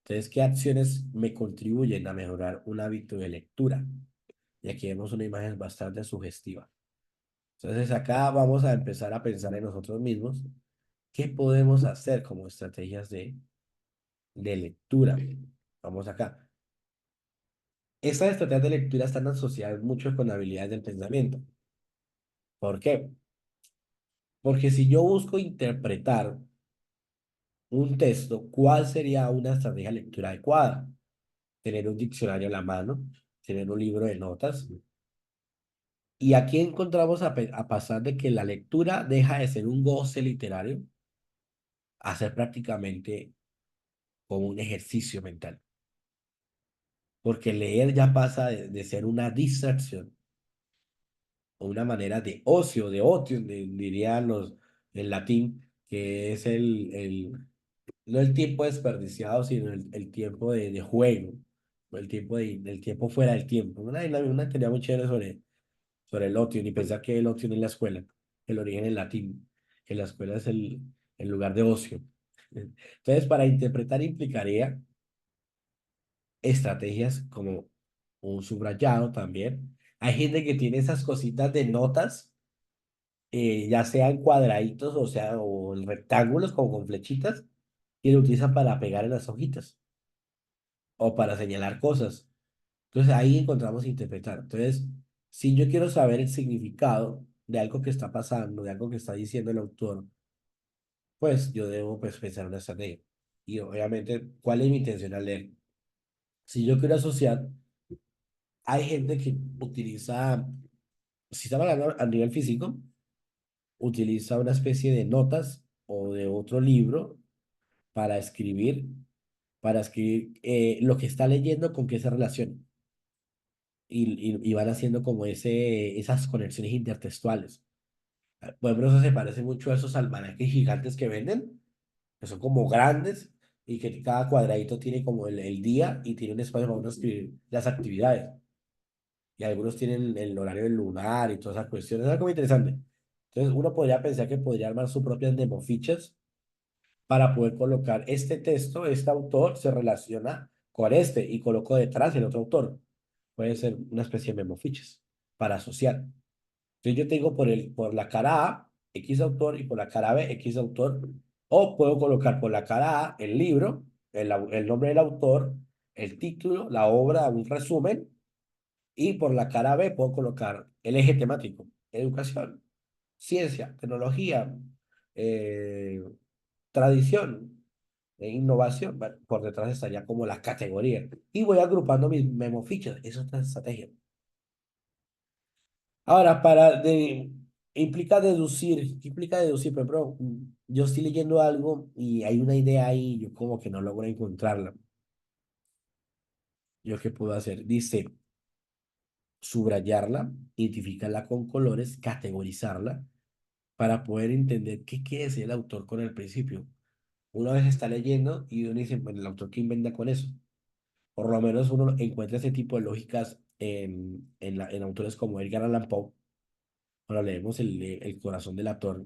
S1: Entonces, ¿qué acciones me contribuyen a mejorar un hábito de lectura? Y aquí vemos una imagen bastante sugestiva. Entonces, acá vamos a empezar a pensar en nosotros mismos, ¿qué podemos hacer como estrategias de lectura? Vamos acá. Estas estrategias de lectura están asociadas mucho con habilidades del pensamiento. ¿Por qué? Porque si yo busco interpretar un texto, ¿cuál sería una estrategia de lectura adecuada? Tener un diccionario a la mano, tener un libro de notas. Y aquí encontramos a pasar de que la lectura deja de ser un goce literario a ser prácticamente como un ejercicio mental. Porque leer ya pasa de ser una distracción o una manera de ocio, de otium, dirían los en latín, que es no el tiempo desperdiciado, sino el tiempo de juego, o el tiempo del tiempo fuera del tiempo. Una teoría muy chévere sobre el otium, y pensar que el otium es la escuela, el origen en latín, que la escuela es el lugar de ocio. Entonces, para interpretar implicaría estrategias como un subrayado también. Hay gente que tiene esas cositas de notas, ya sea en cuadraditos, o sea, o en rectángulos como con flechitas, y lo utilizan para pegar en las hojitas o para señalar cosas. Entonces ahí encontramos interpretar. Entonces, si yo quiero saber el significado de algo que está pasando, de algo que está diciendo el autor, pues yo debo pues, pensar una estrategia. Y obviamente, ¿cuál es mi intención al leer? Si yo quiero asociar, hay gente que utiliza, si estamos hablando a nivel físico, utiliza una especie de notas o de otro libro para escribir, para escribir lo que está leyendo con qué se relaciona. Y van haciendo como esas conexiones intertextuales. Por ejemplo, eso se parece mucho a esos almanaques gigantes que venden, que son como grandes y que cada cuadradito tiene como el día y tiene un espacio para uno escribir las actividades. Y algunos tienen el horario del lunar y todas esas cuestiones. Es algo muy interesante. Entonces, uno podría pensar que podría armar sus propias demofichas para poder colocar este texto, este autor se relaciona con este y coloco detrás el otro autor. Puede ser una especie de memofiches para asociar. Entonces yo tengo por la cara A X autor y por la cara B X autor. O puedo colocar por la cara A el libro, el nombre del autor, el título, la obra, un resumen. Y por la cara B puedo colocar el eje temático, educación, ciencia, tecnología, eh, tradición, innovación. Bueno, por detrás estaría como la categoría. Y voy agrupando mis memo fichas. Eso es otra estrategia. Ahora, implica deducir. ¿Qué implica deducir? Por ejemplo, yo estoy leyendo algo y hay una idea ahí, yo como que no logro encontrarla. ¿Yo qué puedo hacer? Dice, subrayarla, identificarla con colores, categorizarla para poder entender qué quiere decir el autor con el principio. Una vez está leyendo y uno dice, bueno, el autor que inventa con eso. Por lo menos uno encuentra ese tipo de lógicas en autores como Edgar Allan Poe. Ahora leemos el corazón del actor,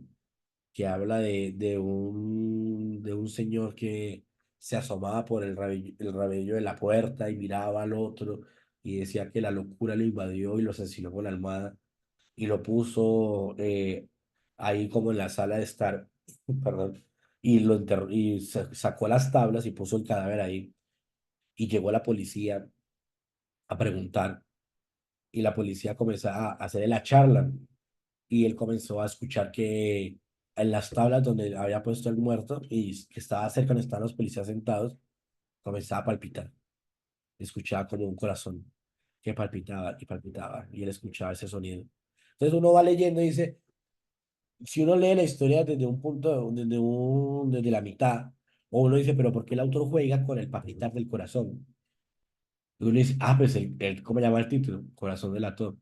S1: que habla de un señor que se asomaba por el rabillo de la puerta y miraba al otro y decía que la locura lo invadió y lo asesinó con la almohada y lo puso ahí como en la sala de estar, perdón, y lo enterró y sacó las tablas y puso el cadáver ahí y llegó la policía a preguntar y la policía comenzó a hacer la charla y él comenzó a escuchar que en las tablas donde había puesto el muerto y que estaba cerca donde estaban los policías sentados, comenzaba a palpitar. Escuchaba como un corazón que palpitaba y palpitaba y él escuchaba ese sonido. Entonces uno va leyendo y dice, si uno lee la historia desde un punto, desde la mitad, o uno dice, pero ¿por qué el autor juega con el palpitar del corazón? Y uno dice, ah, pues ¿cómo llama el título? Corazón del actor.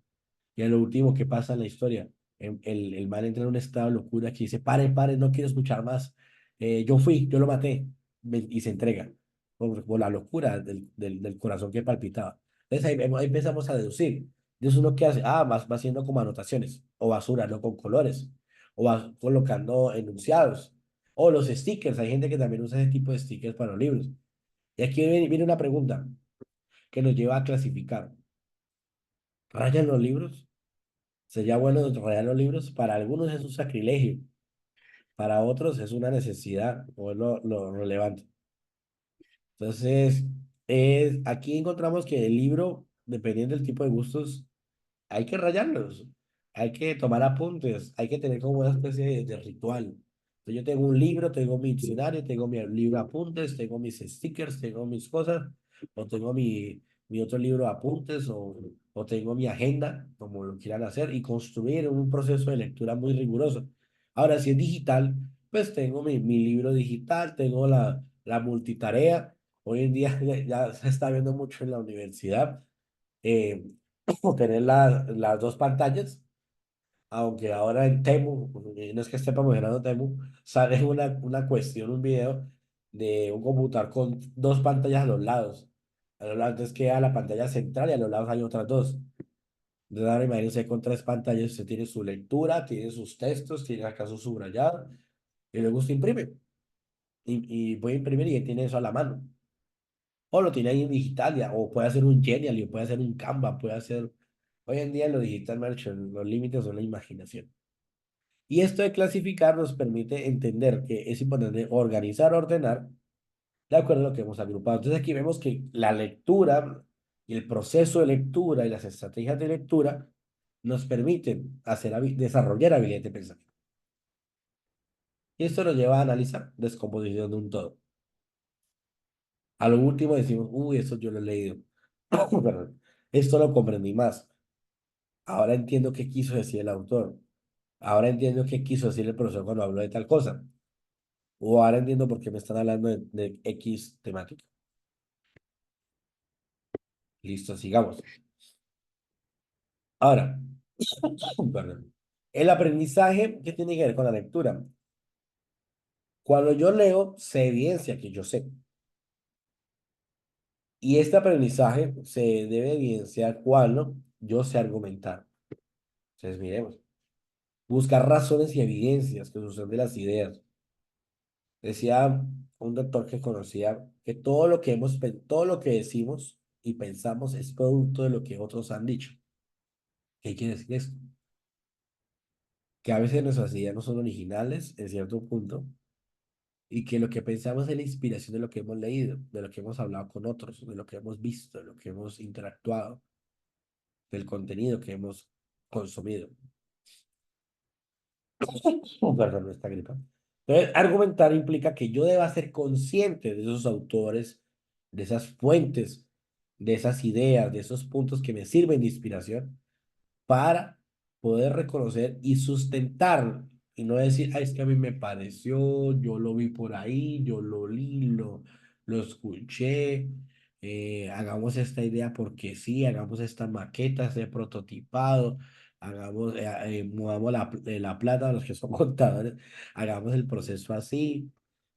S1: Y a lo último, ¿qué pasa en la historia? El man entra en un estado de locura que dice, pare, pare, no quiero escuchar más. Yo lo maté. Y se entrega por la locura del corazón que palpitaba. Entonces ahí empezamos a deducir. Entonces uno qué hace, va haciendo como anotaciones o basura, no con colores. O va colocando enunciados. O los stickers. Hay gente que también usa ese tipo de stickers para los libros. Y aquí viene una pregunta que nos lleva a clasificar. ¿Rayan los libros? Sería bueno rayar los libros. Para algunos es un sacrilegio, para otros es una necesidad o es lo relevante. Entonces, aquí encontramos que el libro, dependiendo del tipo de gustos, hay que rayarlos, hay que tomar apuntes, hay que tener como una especie de ritual. Entonces, yo tengo un libro, tengo mi diccionario, tengo mi libro de apuntes, tengo mis stickers, tengo mis cosas, o tengo mi otro libro de apuntes, o tengo mi agenda, como lo quieran hacer, y construir un proceso de lectura muy riguroso. Ahora, si es digital, pues tengo mi libro digital, tengo la multitarea. Hoy en día ya se está viendo mucho en la universidad. eh, tener las dos pantallas, aunque ahora en Temu, no es que esté promocionando Temu, sale una cuestión, un video de un computador con dos pantallas a los lados. A los lados entonces queda la pantalla central y a los lados hay otras dos. Entonces ahora imagínense con tres pantallas, usted tiene su lectura, tiene sus textos, tiene acá su subrayado y luego usted imprime. Y puede imprimir y tiene eso a la mano. O lo tiene ahí en digital, ya, o puede hacer un Genial, y puede hacer un Canva, puede hacer... Hoy en día lo digital, Marcho, los límites son la imaginación. Y esto de clasificar nos permite entender que es importante organizar, ordenar, de acuerdo a lo que hemos agrupado. Entonces aquí vemos que la lectura y el proceso de lectura y las estrategias de lectura nos permiten desarrollar habilidades de pensamiento. Y esto nos lleva a analizar descomposición de un todo. A lo último decimos, uy, esto yo lo he leído. Perdón. Esto lo comprendí más. Ahora entiendo qué quiso decir el autor. Ahora entiendo qué quiso decir el profesor cuando habló de tal cosa. O ahora entiendo por qué me están hablando de X temática. Listo, sigamos. Ahora, perdón. El aprendizaje, ¿qué tiene que ver con la lectura? Cuando yo leo, se evidencia que yo sé. Y este aprendizaje se debe evidenciar cuando yo sé argumentar. Entonces, miremos. Buscar razones y evidencias que suceden de las ideas. Decía un doctor que conocía que todo lo que todo lo que decimos y pensamos es producto de lo que otros han dicho. ¿Qué quiere decir esto? Que a veces nuestras ideas no son originales en cierto punto y que lo que pensamos es la inspiración de lo que hemos leído, de lo que hemos hablado con otros, de lo que hemos visto, de lo que hemos interactuado, del contenido que hemos consumido. Perdón, esta gripa. Entonces, argumentar implica que yo deba ser consciente de esos autores, de esas fuentes, de esas ideas, de esos puntos que me sirven de inspiración para poder reconocer y sustentar y no decir, "Ay, es que a mí me pareció, yo lo vi por ahí, yo lo leí, lo escuché, hagamos esta idea porque sí, hagamos esta maqueta, este prototipado, hagamos, movamos la plata a los que son contadores, hagamos el proceso así.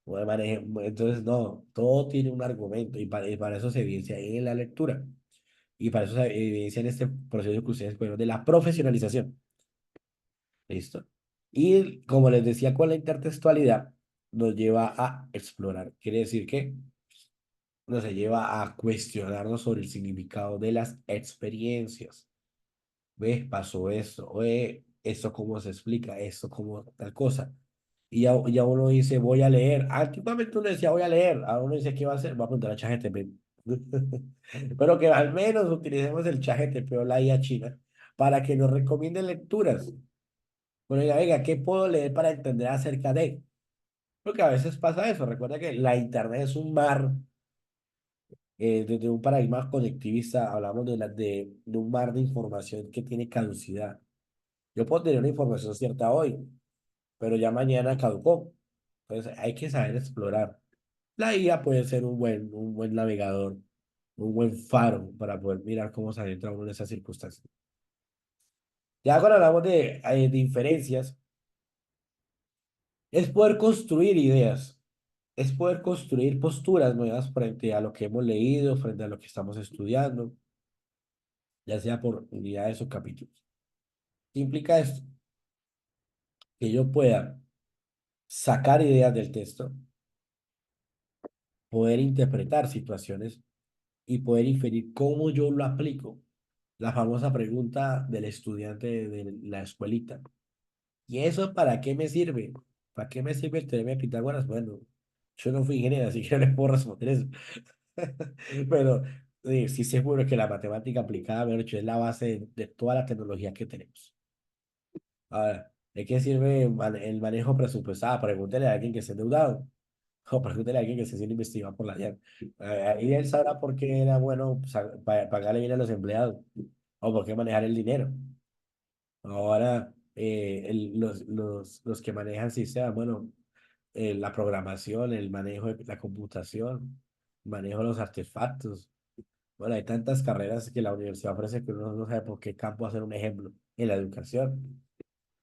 S1: Entonces, no, todo tiene un argumento y para eso se evidencia en la lectura. Y para eso se evidencia en este proceso que ustedes pueden de la profesionalización. ¿Listo? Y como les decía, con la intertextualidad nos lleva a explorar. Quiere decir que nos lleva a cuestionarnos sobre el significado de las experiencias. ¿Ves? Pasó esto. Oye, esto cómo se explica, esto cómo tal cosa. Y ya uno dice, voy a leer. Antiguamente uno decía, voy a leer. Ahora uno dice, ¿qué va a hacer? Va a preguntar a ChatGPT. Pero que al menos utilicemos el ChatGPT o la IA china para que nos recomiende lecturas. Bueno, diga, venga, ¿qué puedo leer para entender acerca de? Porque a veces pasa eso. Recuerda que la Internet es un mar, desde un paradigma conectivista, hablamos de un mar de información que tiene caducidad. Yo puedo tener una información cierta hoy, pero ya mañana caducó. Entonces hay que saber explorar. La IA puede ser un buen navegador, un buen faro para poder mirar cómo se adentra uno en esas circunstancias. Ya cuando hablamos de diferencias, es poder construir ideas, es poder construir posturas nuevas frente a lo que hemos leído, frente a lo que estamos estudiando, ya sea por unidades o capítulos. ¿Qué implica esto? Que yo pueda sacar ideas del texto, poder interpretar situaciones y poder inferir cómo yo lo aplico. La famosa pregunta del estudiante de la escuelita. ¿Y eso para qué me sirve? ¿Para qué me sirve el teorema de Pitágoras? Bueno, yo no fui ingeniero, así que no les puedo responder eso. Pero sí seguro que la matemática aplicada, mejor dicho, es la base de toda la tecnología que tenemos. Ahora, ¿de qué sirve el manejo presupuestal? Pregúntele a alguien que esté endeudado. O pregúntele a alguien que esté siendo investigado por la DIAN. Ahí él sabrá por qué era bueno pues, pagarle bien a los empleados o por qué manejar el dinero. Ahora, los que manejan sistemas, bueno, la programación, el manejo de la computación, manejo de los artefactos. Bueno, hay tantas carreras que la universidad ofrece que uno no sabe por qué campo hacer un ejemplo en la educación.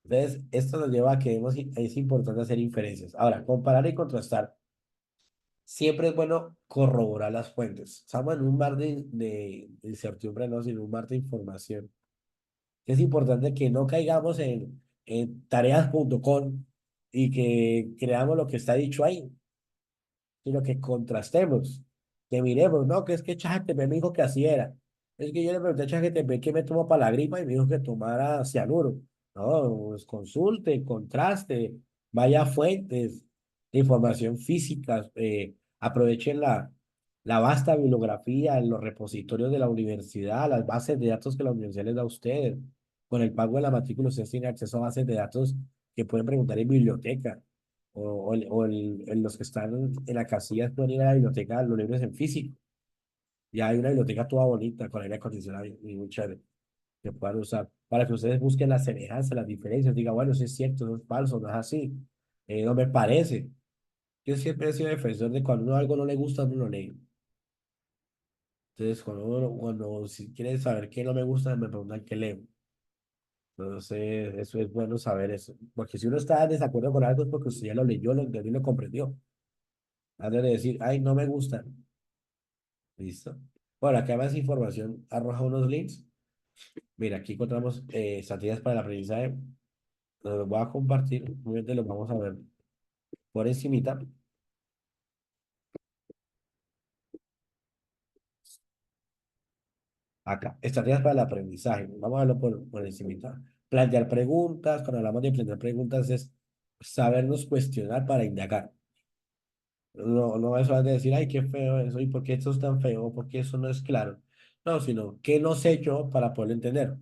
S1: Entonces, esto nos lleva a que es importante hacer inferencias. Ahora, comparar y contrastar. Siempre es bueno corroborar las fuentes. Estamos en un mar de incertidumbre, no, sino un mar de información. Es importante que no caigamos en tareas.com y que creamos lo que está dicho ahí, sino que contrastemos, que miremos, no, que es que ChatGPT me dijo que así era. Es que yo le pregunté a ChatGPT qué me tomo para la gripa y me dijo que tomara cianuro. No, pues consulte, contraste, vaya a fuentes de información física, aprovechen la vasta bibliografía en los repositorios de la universidad, las bases de datos que la universidad les da a ustedes. Con el pago de la matrícula, ustedes tienen acceso a bases de datos que pueden preguntar en biblioteca en los que están en la casilla pueden ir a la biblioteca, los libros en físico. Ya hay una biblioteca toda bonita con aire acondicionado y muy chévere que puedan usar para que ustedes busquen las semejanzas, las diferencias, digan, bueno, eso es cierto, no es falso, no es así, no me parece. Yo siempre he sido defensor de cuando uno algo no le gusta, uno lo lee. Entonces, cuando si quieren saber qué no me gusta, me preguntan qué leo. Entonces, eso es bueno saber eso. Porque si uno está en desacuerdo con algo es porque usted ya lo leyó, lo entendió y lo comprendió. Antes de decir, ay, no me gusta. Listo. Bueno, acá más información arroja unos links. Mira, aquí encontramos estrategias para el aprendizaje. Los voy a compartir. Obviamente los vamos a ver por encimita. Acá, estrategias para el aprendizaje. Vamos a verlo por encima. Plantear preguntas. Cuando hablamos de plantear preguntas es sabernos cuestionar para indagar. No, no es solamente decir, ay, qué feo eso, y por qué esto es tan feo, por qué eso no es claro. No, sino, ¿qué no sé yo para poderlo entender?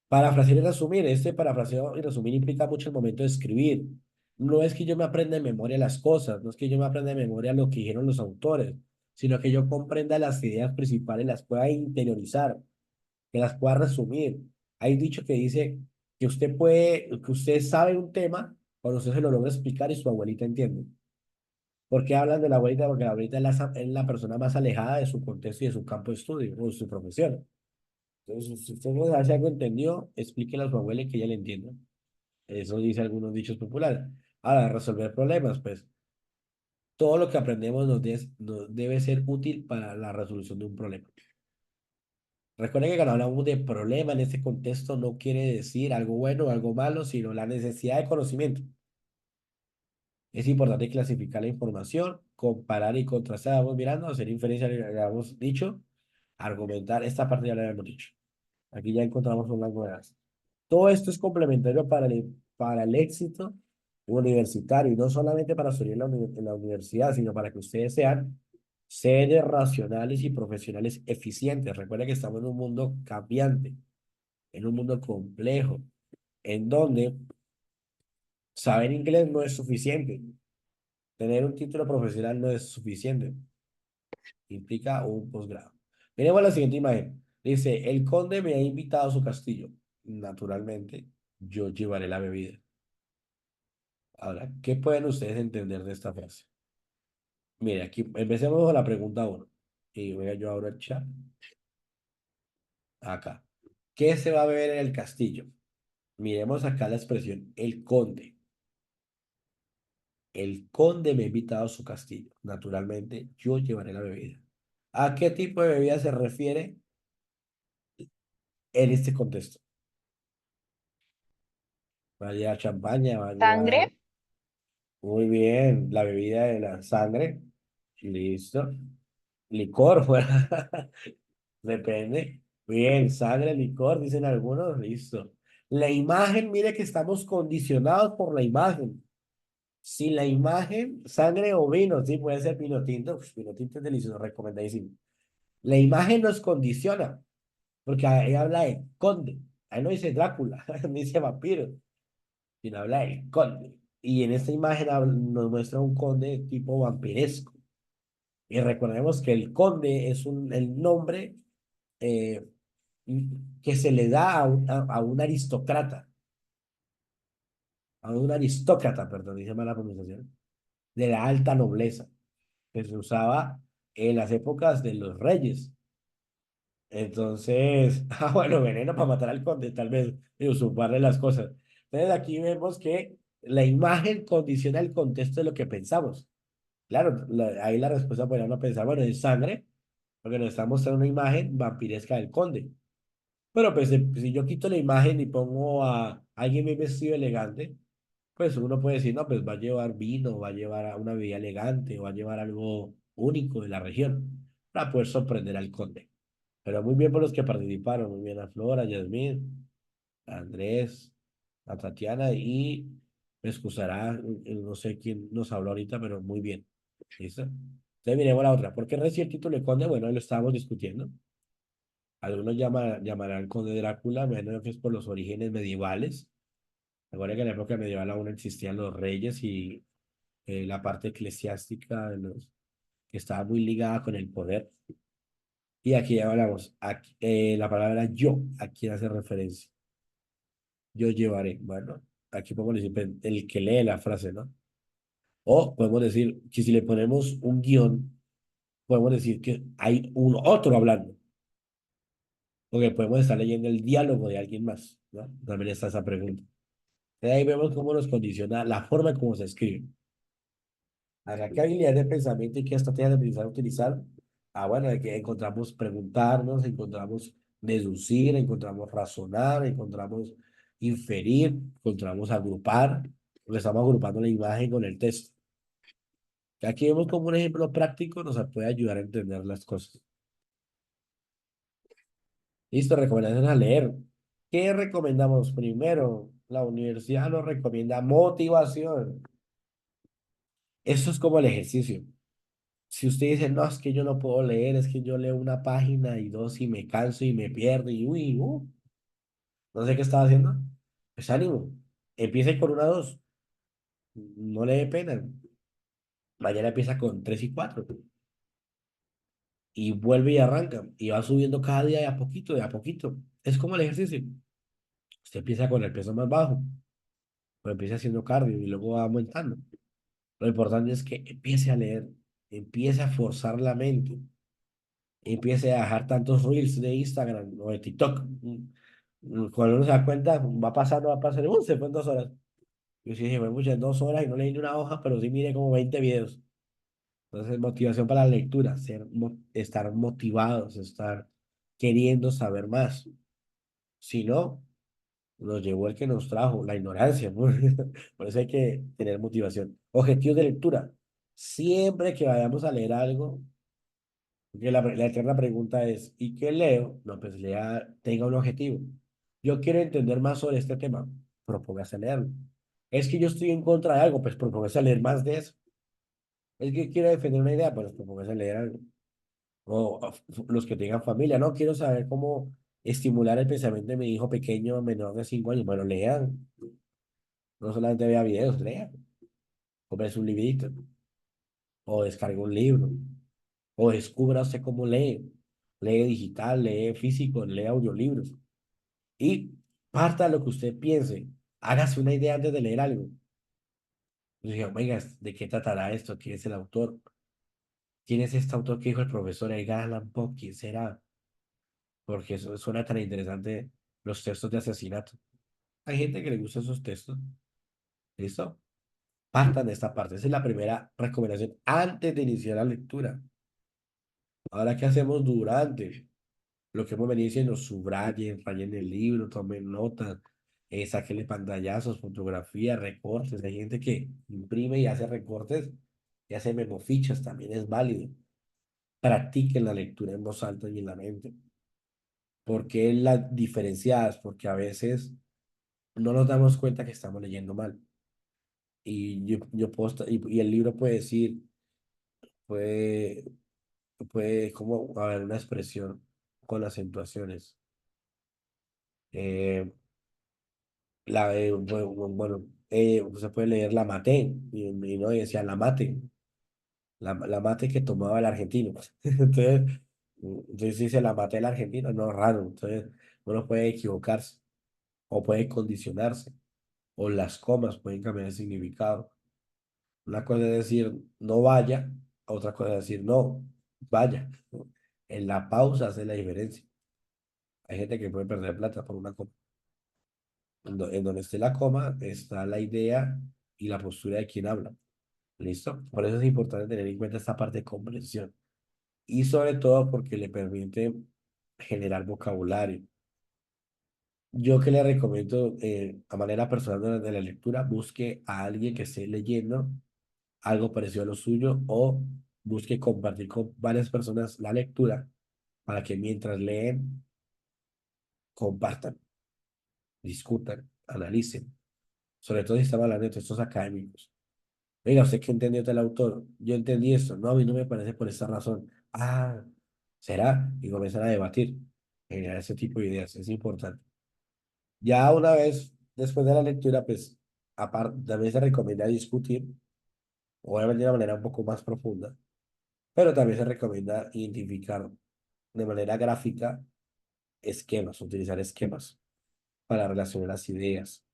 S1: Parafrasear y resumir. Este parafraseo y resumir implica mucho el momento de escribir. No es que yo me aprenda de memoria las cosas, no es que yo me aprenda de memoria lo que dijeron los autores, sino que yo comprenda las ideas principales, las pueda interiorizar, que las pueda resumir. Hay un dicho que dice que usted sabe un tema cuando usted se lo logra explicar y su abuelita entiende. ¿Por qué hablan de la abuelita? Porque la abuelita es la persona más alejada de su contexto y de su campo de estudio o de su profesión. Entonces, si usted no sabe si algo entendió, explíquele a su abuela y que ella le entienda. Eso dice algunos dichos populares. Ahora, resolver problemas, pues todo lo que aprendemos nos debe ser útil para la resolución de un problema. Recuerden que cuando hablamos de problema en este contexto no quiere decir algo bueno o algo malo, sino la necesidad de conocimiento. Es importante clasificar la información, comparar y contrastar. Vamos mirando, hacer inferencia, le habíamos dicho, argumentar. Esta parte ya la habíamos dicho. Aquí ya encontramos unas nuevas. Todo esto es complementario para el éxito universitario y no solamente para estudiar en la universidad, sino para que ustedes sean seres racionales y profesionales eficientes. Recuerden que estamos en un mundo cambiante, en un mundo complejo, en donde saber inglés no es suficiente. Tener un título profesional no es suficiente. Implica un posgrado. Miremos la siguiente imagen. Dice, el conde me ha invitado a su castillo. Naturalmente, yo llevaré la bebida. Ahora, ¿qué pueden ustedes entender de esta frase? Mire, aquí empecemos con la pregunta uno. Y voy a yo abro el chat. Acá. ¿Qué se va a beber en el castillo? Miremos acá la expresión, el conde. El conde me ha invitado a su castillo. Naturalmente, yo llevaré la bebida. ¿A qué tipo de bebida se refiere en este contexto? Va a llevar champaña, va a llevar...
S3: Sangre.
S1: Muy bien, la bebida de la sangre. Listo. Licor, fuera. Depende. Bien, sangre, licor, dicen algunos. Listo. La imagen, mire que estamos condicionados por la imagen. Si la imagen, sangre o vino, sí, puede ser vino tinto. Uf, vino tinto es delicioso, recomendadísimo. La imagen nos condiciona, porque ahí habla de conde. Ahí no dice Drácula, no dice vampiro, sino habla de conde. Y en esta imagen nos muestra un conde tipo vampiresco. Y recordemos que el conde es el nombre eh, que se le da a un aristócrata, perdón, dice mala pronunciación, de la alta nobleza, que se usaba en las épocas de los reyes. Entonces, bueno, veneno para matar al conde, tal vez, y usurparle las cosas. Entonces aquí vemos que la imagen condiciona el contexto de lo que pensamos. Claro, ahí la respuesta podría uno pensar, bueno, es sangre, porque nos está mostrando una imagen vampiresca del conde. Pero pues si yo quito la imagen y pongo a alguien bien vestido elegante, pues uno puede decir, no, pues va a llevar vino, va a llevar a una bebida elegante, o va a llevar algo único de la región, para poder sorprender al conde. Pero muy bien por los que participaron, muy bien a Flora, a Yasmín, a Andrés, a Tatiana y me excusará, no sé quién nos habló ahorita, pero muy bien. ¿Listo? Entonces miremos la otra. ¿Por qué recibe el título de conde? Bueno, lo estábamos discutiendo. Algunos llamarán conde Drácula, me imagino que es por los orígenes medievales. Recuerda que en la época medieval aún existían los reyes y la parte eclesiástica que estaba muy ligada con el poder. Y aquí ya hablamos, la palabra yo, ¿a quién hace referencia? Yo llevaré. Bueno, aquí podemos decir pues, el que lee la frase, ¿no? O podemos decir que si le ponemos un guión, podemos decir que hay un otro hablando. Porque podemos estar leyendo el diálogo de alguien más, ¿no? También está esa pregunta. Ahí vemos cómo nos condiciona la forma en cómo se escribe. Acá, ¿qué habilidades de pensamiento y qué estrategias de pensar utilizar? Ah, bueno, de que encontramos preguntarnos, encontramos deducir, encontramos razonar, encontramos inferir, encontramos agrupar, porque estamos agrupando la imagen con el texto. Aquí vemos como un ejemplo práctico nos puede ayudar a entender las cosas. Listo, recomendaciones a leer. ¿Qué recomendamos primero? La universidad nos recomienda motivación. Eso es como el ejercicio. Si usted dice, no, es que yo no puedo leer, es que yo leo una página y dos y me canso y me pierdo y uy, no sé qué estaba haciendo. Pues ánimo, empiece con una dos, no le dé pena. Mañana empieza con tres y cuatro y vuelve y arranca y va subiendo cada día de a poquito, de a poquito. Es como el ejercicio. Usted empieza con el peso más bajo, pero empieza haciendo cardio y luego va aumentando. Lo importante es que empiece a leer, empiece a forzar la mente, empiece a dejar tantos reels de Instagram o de TikTok. Cuando uno se da cuenta, va a pasar, se fue en 2 horas. Yo sí dije, me puse en 2 horas y no leí ni una hoja, pero sí miré como 20 videos. Entonces, motivación para la lectura, estar motivados, estar queriendo saber más. Si no, nos llevó el que nos trajo, la ignorancia. Por eso hay que tener motivación. Objetivos de lectura. Siempre que vayamos a leer algo, porque la eterna pregunta es, ¿y qué leo? No, pues lea, tenga un objetivo. Yo quiero entender más sobre este tema, propóngase a leerlo. Es que yo estoy en contra de algo, pues propóngase a leer más de eso. Es que quiero defender una idea, pues propóngase a leer algo. O los que tengan familia, no, quiero saber cómo estimular el pensamiento de mi hijo pequeño, menor de 5 años. Bueno, lean, no solamente vea videos, lean, cómprese un librito, o descargue un libro, o descubra usted cómo lee. Lee digital, lee físico, lee audiolibros. Y parta de lo que usted piense. Hágase una idea antes de leer algo. Y diga, oiga, ¿de qué tratará esto? ¿Quién es el autor? ¿Quién es este autor que dijo el profesor Edgar Allan Poe? ¿Quién será? Porque eso suena tan interesante los textos de asesinato. Hay gente que le gusta esos textos. ¿Listo? Partan de esta parte. Esa es la primera recomendación antes de iniciar la lectura. Ahora, ¿qué hacemos durante? Lo que hemos venido diciendo, subrayen, rayen el libro, tomen notas, sáquenle pantallazos, fotografía, recortes. Hay gente que imprime y hace recortes y hace memofichas, también es válido. Practiquen la lectura en voz alta y en la mente. ¿Por qué las diferenciadas? Porque a veces no nos damos cuenta que estamos leyendo mal. Y y el libro puede decir, puede, puede como haber una expresión con acentuaciones. Eh, bueno, se puede leer la maté, y no decía la mate, la mate que tomaba el argentino. Entonces dice la mate el argentino, no, raro. Entonces, uno puede equivocarse o puede condicionarse, o las comas pueden cambiar el significado. Una cosa es decir no vaya, otra cosa es decir no vaya. En la pausa hace la diferencia. Hay gente que puede perder plata por una coma. En donde esté la coma está la idea y la postura de quien habla. ¿Listo? Por eso es importante tener en cuenta esta parte de comprensión. Y sobre todo porque le permite generar vocabulario. Yo que le recomiendo a manera personal de la lectura, busque a alguien que esté leyendo algo parecido a lo suyo o busque compartir con varias personas la lectura para que mientras leen, compartan, discutan, analicen. Sobre todo si estamos hablando de textos académicos. Venga, ¿usted qué entendió del autor? Yo entendí esto. No, a mí no me parece por esta razón. Ah, ¿será? Y comenzar a debatir. Generar ese tipo de ideas. Es importante. Ya una vez, después de la lectura, pues, aparte, también se recomienda discutir, obviamente de una manera un poco más profunda, pero también se recomienda identificar de manera gráfica esquemas, utilizar esquemas para relacionar las ideas,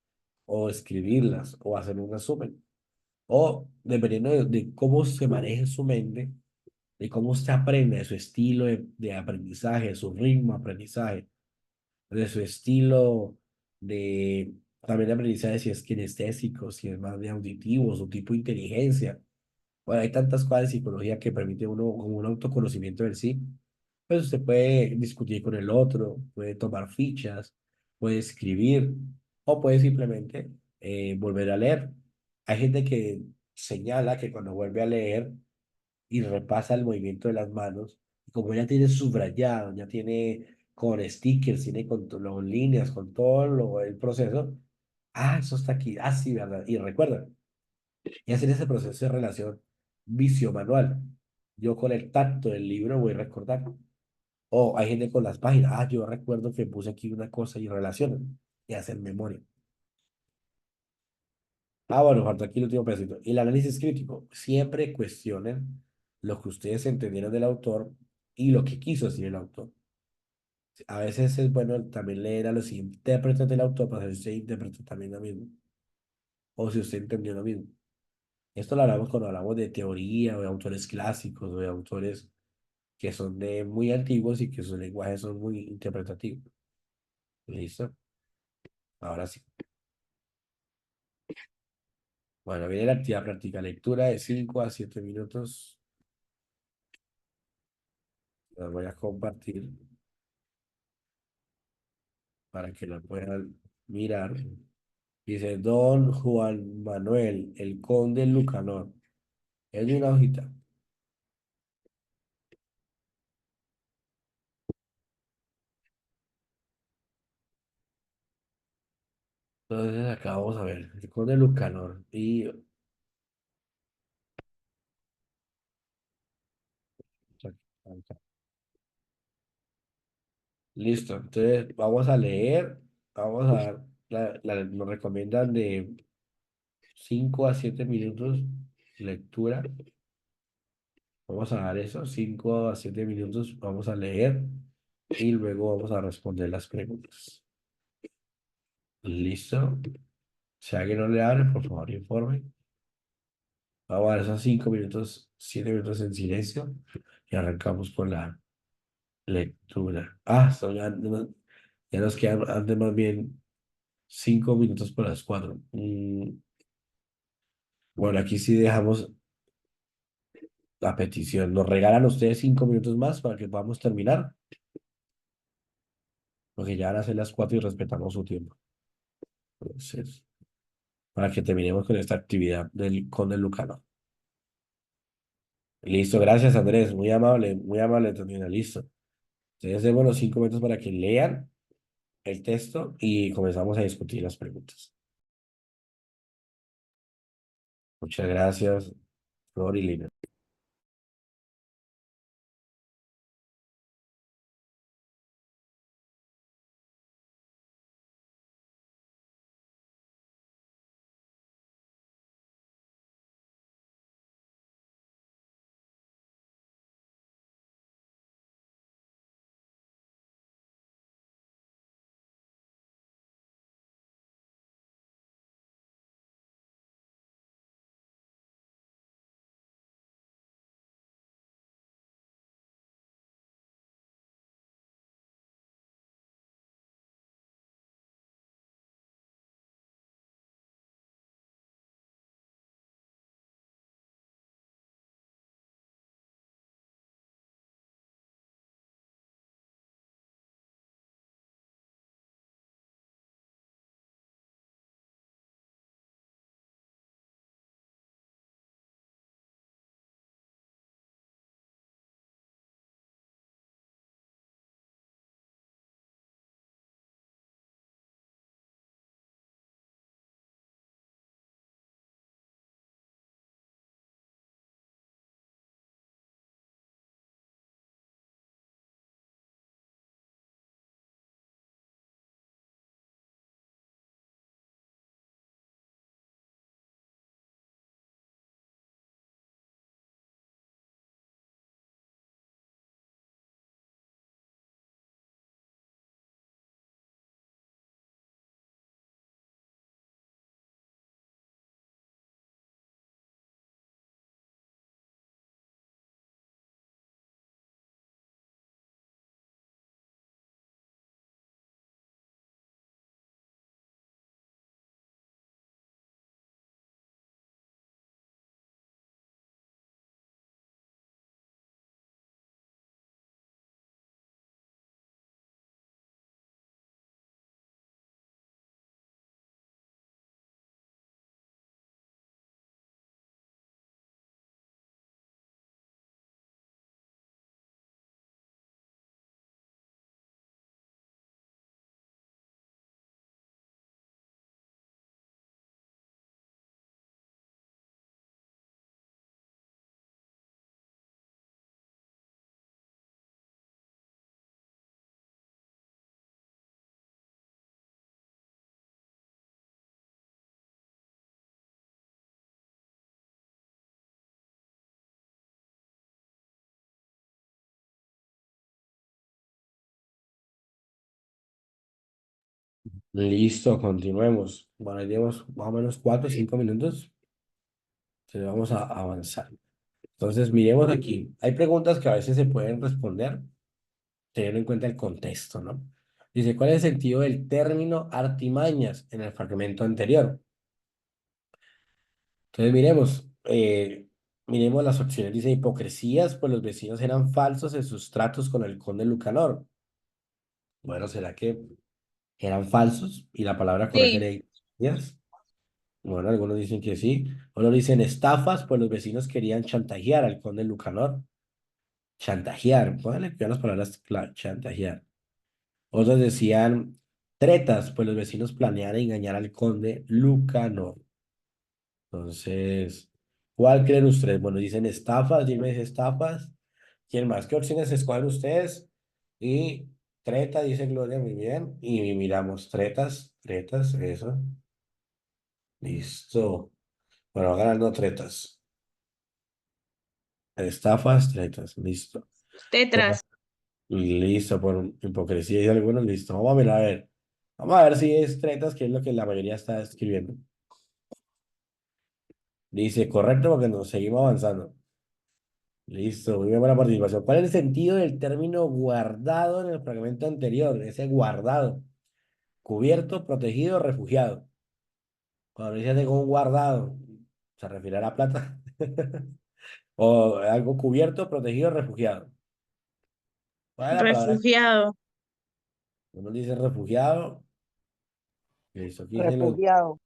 S1: o escribirlas, o hacer un resumen. O dependiendo de cómo se maneje su mente, de cómo usted aprende, de su estilo de aprendizaje, de su ritmo de aprendizaje, de su estilo de también de aprendizaje, si es kinestésico, si es más de auditivo, su tipo de inteligencia. Bueno, hay tantas cosas de psicología que permite uno como un autoconocimiento del sí. Pues usted puede discutir con el otro, puede tomar fichas, puede escribir o puede simplemente volver a leer. Hay gente que señala que cuando vuelve a leer y repasa el movimiento de las manos, como ya tiene subrayado, ya tiene con stickers, tiene con las líneas, con todo el proceso. Ah, eso está aquí. Ah, sí, ¿verdad? Y recuerda, y hacer ese proceso de relación vicio-manual. Yo con el tacto del libro voy a recordar. O hay gente con las páginas. Ah, yo recuerdo que puse aquí una cosa y relacionan y hacen memoria. Ah, bueno, falta aquí el último pedacito. El análisis crítico. Siempre cuestionen lo que ustedes entendieron del autor y lo que quiso decir el autor. A veces es bueno también leer a los intérpretes del autor para saber si usted interpretó también lo mismo o si usted entendió lo mismo. Esto lo hablamos cuando hablamos de teoría o de autores clásicos o de autores que son de muy antiguos y que sus lenguajes son muy interpretativos. ¿Listo? Ahora sí. Bueno, viene la actividad práctica. Lectura de 5 a 7 minutos. La voy a compartir para que la puedan mirar. Dice Don Juan Manuel, el conde Lucanor. Es de una hojita. Entonces acá vamos a ver. El conde Lucanor. Y listo. Entonces vamos a leer. Vamos a dar. Nos recomiendan de 5 a 7 minutos lectura. Vamos a dar eso, 5 a 7 minutos, vamos a leer y luego vamos a responder las preguntas. ¿Listo? Si alguien no le abre, por favor, informe. Vamos a dar esos 5 minutos, 7 minutos en silencio y arrancamos con la lectura. Ah, ya nos quedan antes más bien 5 minutos por las 4. Bueno, aquí sí dejamos la petición. Nos regalan ustedes 5 minutos más para que podamos terminar, porque ya van a ser las 4 y respetamos su tiempo. Entonces, para que terminemos con esta actividad con el Lucano. Listo, gracias Andrés, muy amable también, listo. Entonces, demos los 5 minutos para que lean el texto y comenzamos a discutir las preguntas. Muchas gracias, Flor y Lina. Listo, continuemos. Bueno, ahí llevamos más o menos 4 o 5 minutos. Entonces vamos a avanzar. Entonces, miremos aquí. Hay preguntas que a veces se pueden responder teniendo en cuenta el contexto, ¿no? Dice, ¿cuál es el sentido del término artimañas en el fragmento anterior? Entonces, miremos las opciones. Dice, hipocresías, pues los vecinos eran falsos en sus tratos con el conde Lucanor. Bueno, ¿será que eran falsos? Y la palabra correcta
S4: Sí,
S1: era hipocresías. Bueno, algunos dicen que sí. Otros dicen estafas, pues los vecinos querían chantajear al conde Lucanor. Chantajear, pónganle cuidado las palabras clave, chantajear. Otros decían tretas, pues los vecinos planeaban engañar al conde Lucanor. Entonces, ¿cuál creen ustedes? Bueno, dicen estafas, dime si estafas. ¿Quién más? ¿Qué opciones escogen ustedes? Y treta, dice Gloria, muy bien. Y miramos tretas, eso. Listo. Bueno, ganando tretas. Estafas, tretas, listo.
S4: tetras.
S1: Por- Listo, por hipocresía y algunos, listo. Vamos a mirar, a ver. Vamos a ver si es tretas, que es lo que la mayoría está escribiendo. Dice, correcto, porque nos seguimos avanzando. Listo, muy bien buena participación. ¿Cuál es el sentido del término guardado en el fragmento anterior? Ese guardado. Cubierto, protegido, refugiado. Cuando dice tengo un guardado, ¿se refiere a la plata? O algo cubierto, protegido, refugiado. ¿Cuál es la palabra?
S4: Refugiado.
S1: Uno dice refugiado. Listo, aquí dicen
S5: Refugiado.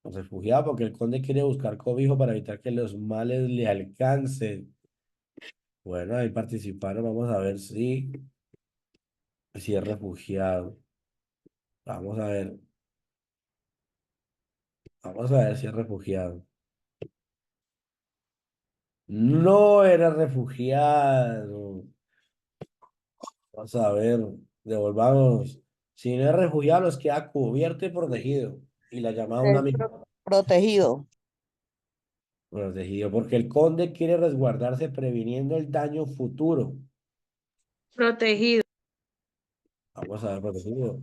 S1: los refugiados porque el conde quiere buscar cobijo para evitar que los males le alcancen. Bueno, ahí participaron. Vamos a ver si es refugiado. Vamos a ver. Vamos a ver si es refugiado. No era refugiado. Vamos a ver. Devolvamos. Si no es refugiado, nos queda cubierto y protegido. Y la llamada un amigo.
S5: Protegido.
S1: Protegido. Porque el conde quiere resguardarse previniendo el daño futuro.
S4: Protegido.
S1: Vamos a ver, protegido.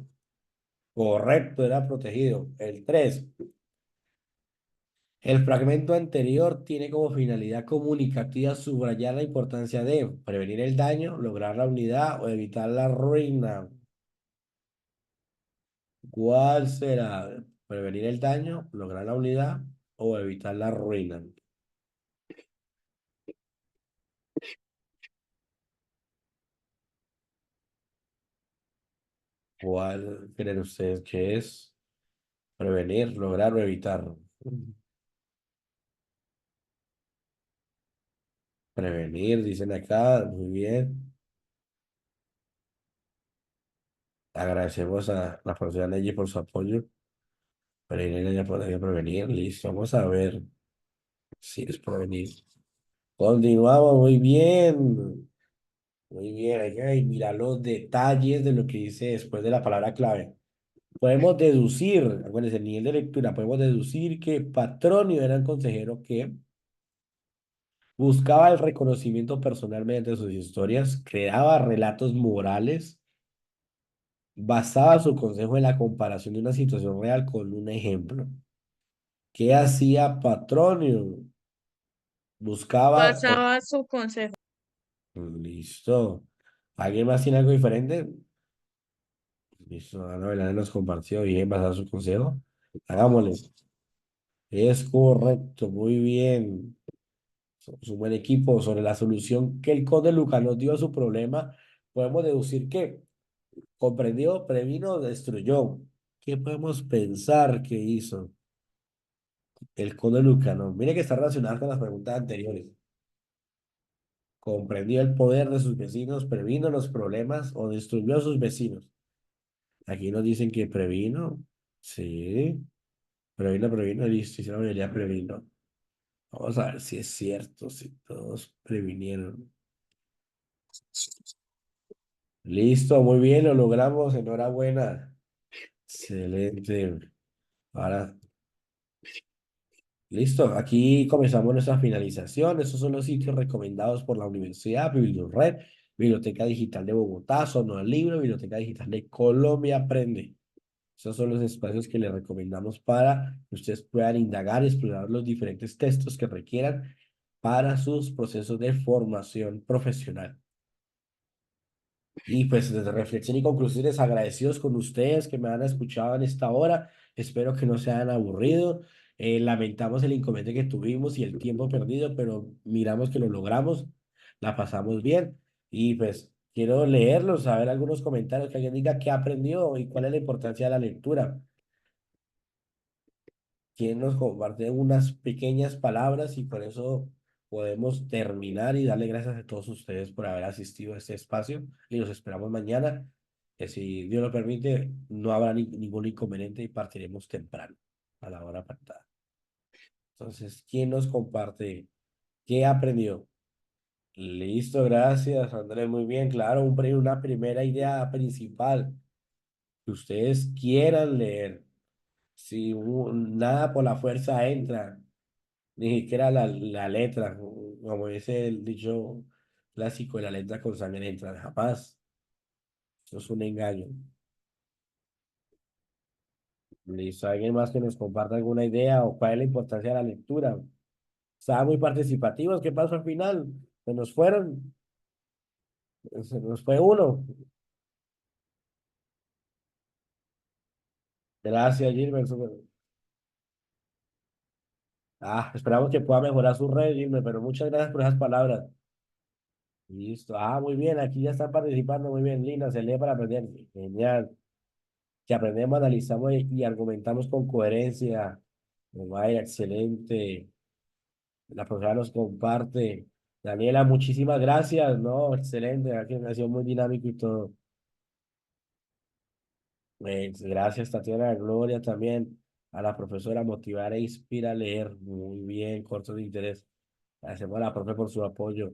S1: Correcto, era protegido. El 3. El fragmento anterior tiene como finalidad comunicativa subrayar la importancia de prevenir el daño, lograr la unidad o evitar la ruina. ¿Cuál será? ¿Prevenir el daño, lograr la unidad o evitar la ruina? ¿Cuál creen ustedes que es? Prevenir, lograr o evitar. Prevenir, dicen acá, muy bien. Agradecemos a la profesora Neji por su apoyo. Prevenir, ella podría prevenir. Listo, vamos a ver si es prevenir. Continuamos, muy bien. Muy bien, ahí mira los detalles de lo que dice después de la palabra clave. Podemos deducir, acuérdense, el nivel de lectura, podemos deducir que Patronio era un consejero que buscaba el reconocimiento personal mediante sus historias, creaba relatos morales, basaba su consejo en la comparación de una situación real con un ejemplo. ¿Qué hacía Patronio? Buscaba...
S4: Basaba su consejo.
S1: Listo. ¿Alguien más tiene algo diferente? Listo, Ana Belén nos compartió bien basado en su consejo. Hagámosle. Es correcto, muy bien. Somos un buen equipo. Sobre la solución que el conde Luca nos dio a su problema, podemos deducir que comprendió, previno, destruyó. ¿Qué podemos pensar que hizo el conde Lucano? Mire que está relacionado con las preguntas anteriores. Comprendió el poder de sus vecinos, previno los problemas o destruyó a sus vecinos. Aquí nos dicen que previno. Sí. Previno, listo. Y si la mayoría previno. Vamos a ver si es cierto, si todos previnieron. Listo, muy bien, lo logramos. Enhorabuena. Excelente. Ahora, listo. Aquí comenzamos nuestra finalización. Estos son los sitios recomendados por la Universidad, Bibliored, Biblioteca Digital de Bogotá, Libro, Biblioteca Digital de Colombia Aprende. Esos son los espacios que les recomendamos para que ustedes puedan indagar y explorar los diferentes textos que requieran para sus procesos de formación profesional. Y pues desde reflexión y conclusiones, agradecidos con ustedes que me han escuchado en esta hora. Espero que no se hayan aburrido. Lamentamos el inconveniente que tuvimos y el tiempo perdido, pero miramos que lo logramos, la pasamos bien. Y pues quiero leerlos, saber algunos comentarios, que alguien diga qué aprendió y cuál es la importancia de la lectura. Quien nos comparte unas pequeñas palabras y por eso podemos terminar y darle gracias a todos ustedes por haber asistido a este espacio y los esperamos mañana, que si Dios lo permite, no habrá ningún inconveniente y partiremos temprano a la hora pactada. Entonces, ¿quién nos comparte? ¿Qué aprendió? Listo, gracias, Andrés, muy bien, claro, una primera idea principal que ustedes quieran leer. Si nada por la fuerza entra. Ni siquiera la letra, como dice el dicho clásico, la letra con sangre entra, jamás. Eso es un engaño. ¿Listo? ¿Alguien más que nos comparta alguna idea o cuál es la importancia de la lectura? Estaban muy participativos, ¿qué pasó al final? Se nos fueron, se nos fue uno. Gracias, Gilbert. Esperamos que pueda mejorar su red, Gilbert, pero muchas gracias por esas palabras. Listo. Muy bien, aquí ya están participando muy bien, Lina, se lee para aprender. Genial. Que aprendemos, analizamos y argumentamos con coherencia. Vaya, excelente. La profesora nos comparte. Daniela, muchísimas gracias. No, excelente. Ha sido muy dinámico y todo. Gracias, Tatiana Gloria, también a la profesora motivar e inspira a leer. Muy bien, corto de interés. Agradecemos a la profe por su apoyo.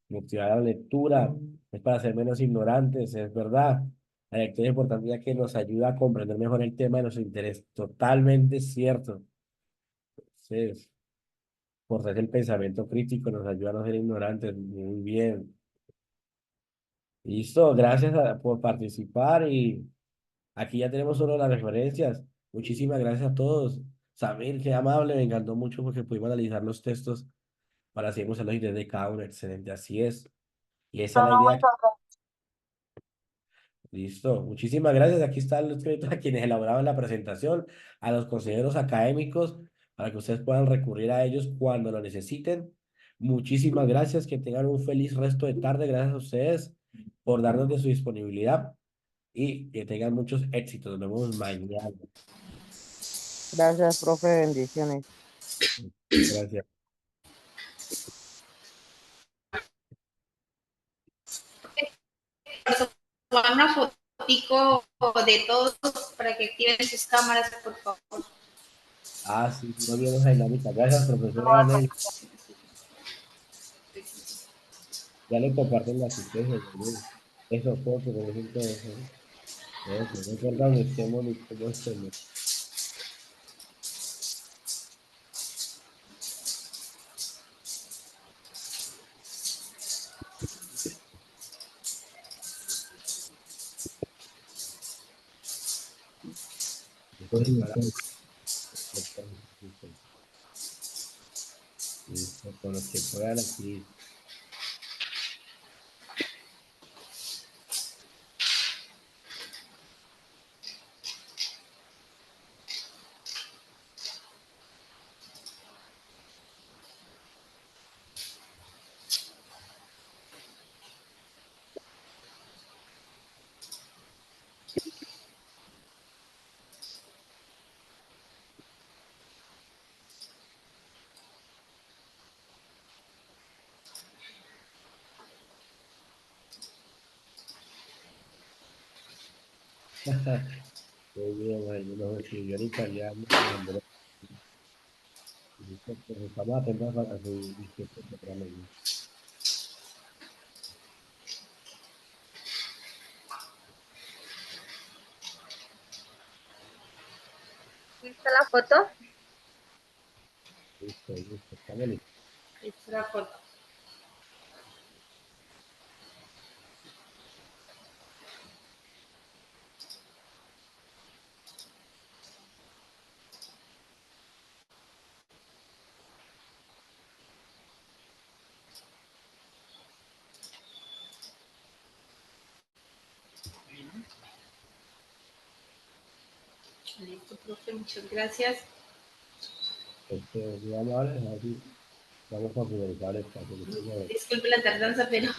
S1: Motivar a la lectura es para ser menos ignorantes, es verdad. La lectura es importante ya que nos ayuda a comprender mejor el tema de nuestro interés. Totalmente cierto. Sí, fortalece el pensamiento crítico, nos ayuda a no ser ignorantes. Muy bien. Listo, gracias por participar y aquí ya tenemos solo las referencias. Muchísimas gracias a todos. Samir, qué amable, me encantó mucho porque pudimos analizar los textos para así los ideas de cada uno. Excelente, así es. Y esa es la idea. Listo, muchísimas gracias. Aquí están los créditos a quienes elaboraban la presentación, a los consejeros académicos, para que ustedes puedan recurrir a ellos cuando lo necesiten. Muchísimas gracias, que tengan un feliz resto de tarde. Gracias a ustedes por darnos de su disponibilidad y que tengan muchos éxitos. Nos vemos mañana.
S5: Gracias, profe, bendiciones.
S1: Gracias.
S6: Tomar una fotico de todos para que activen sus cámaras, por favor.
S1: Sí, no vieron esa dinámica. Gracias, profesora Anel. Ya le comparten la asistencia. ¿No? Eso fue, pero eso todo. Eso, no importa dónde estemos ni cómo estemos. Listo, con los que puedan aquí. Muy bien, bueno, nos escribió en italiano, Andrés. Listo, pues estamos atentos a su discurso temprano.
S6: ¿Viste la foto?
S1: Listo, listo, estamos listos.
S6: Viste la foto. Listo, profe, muchas gracias.
S1: Vamos a ver, aquí vamos a publicar esta.
S6: Disculpe la tardanza, pero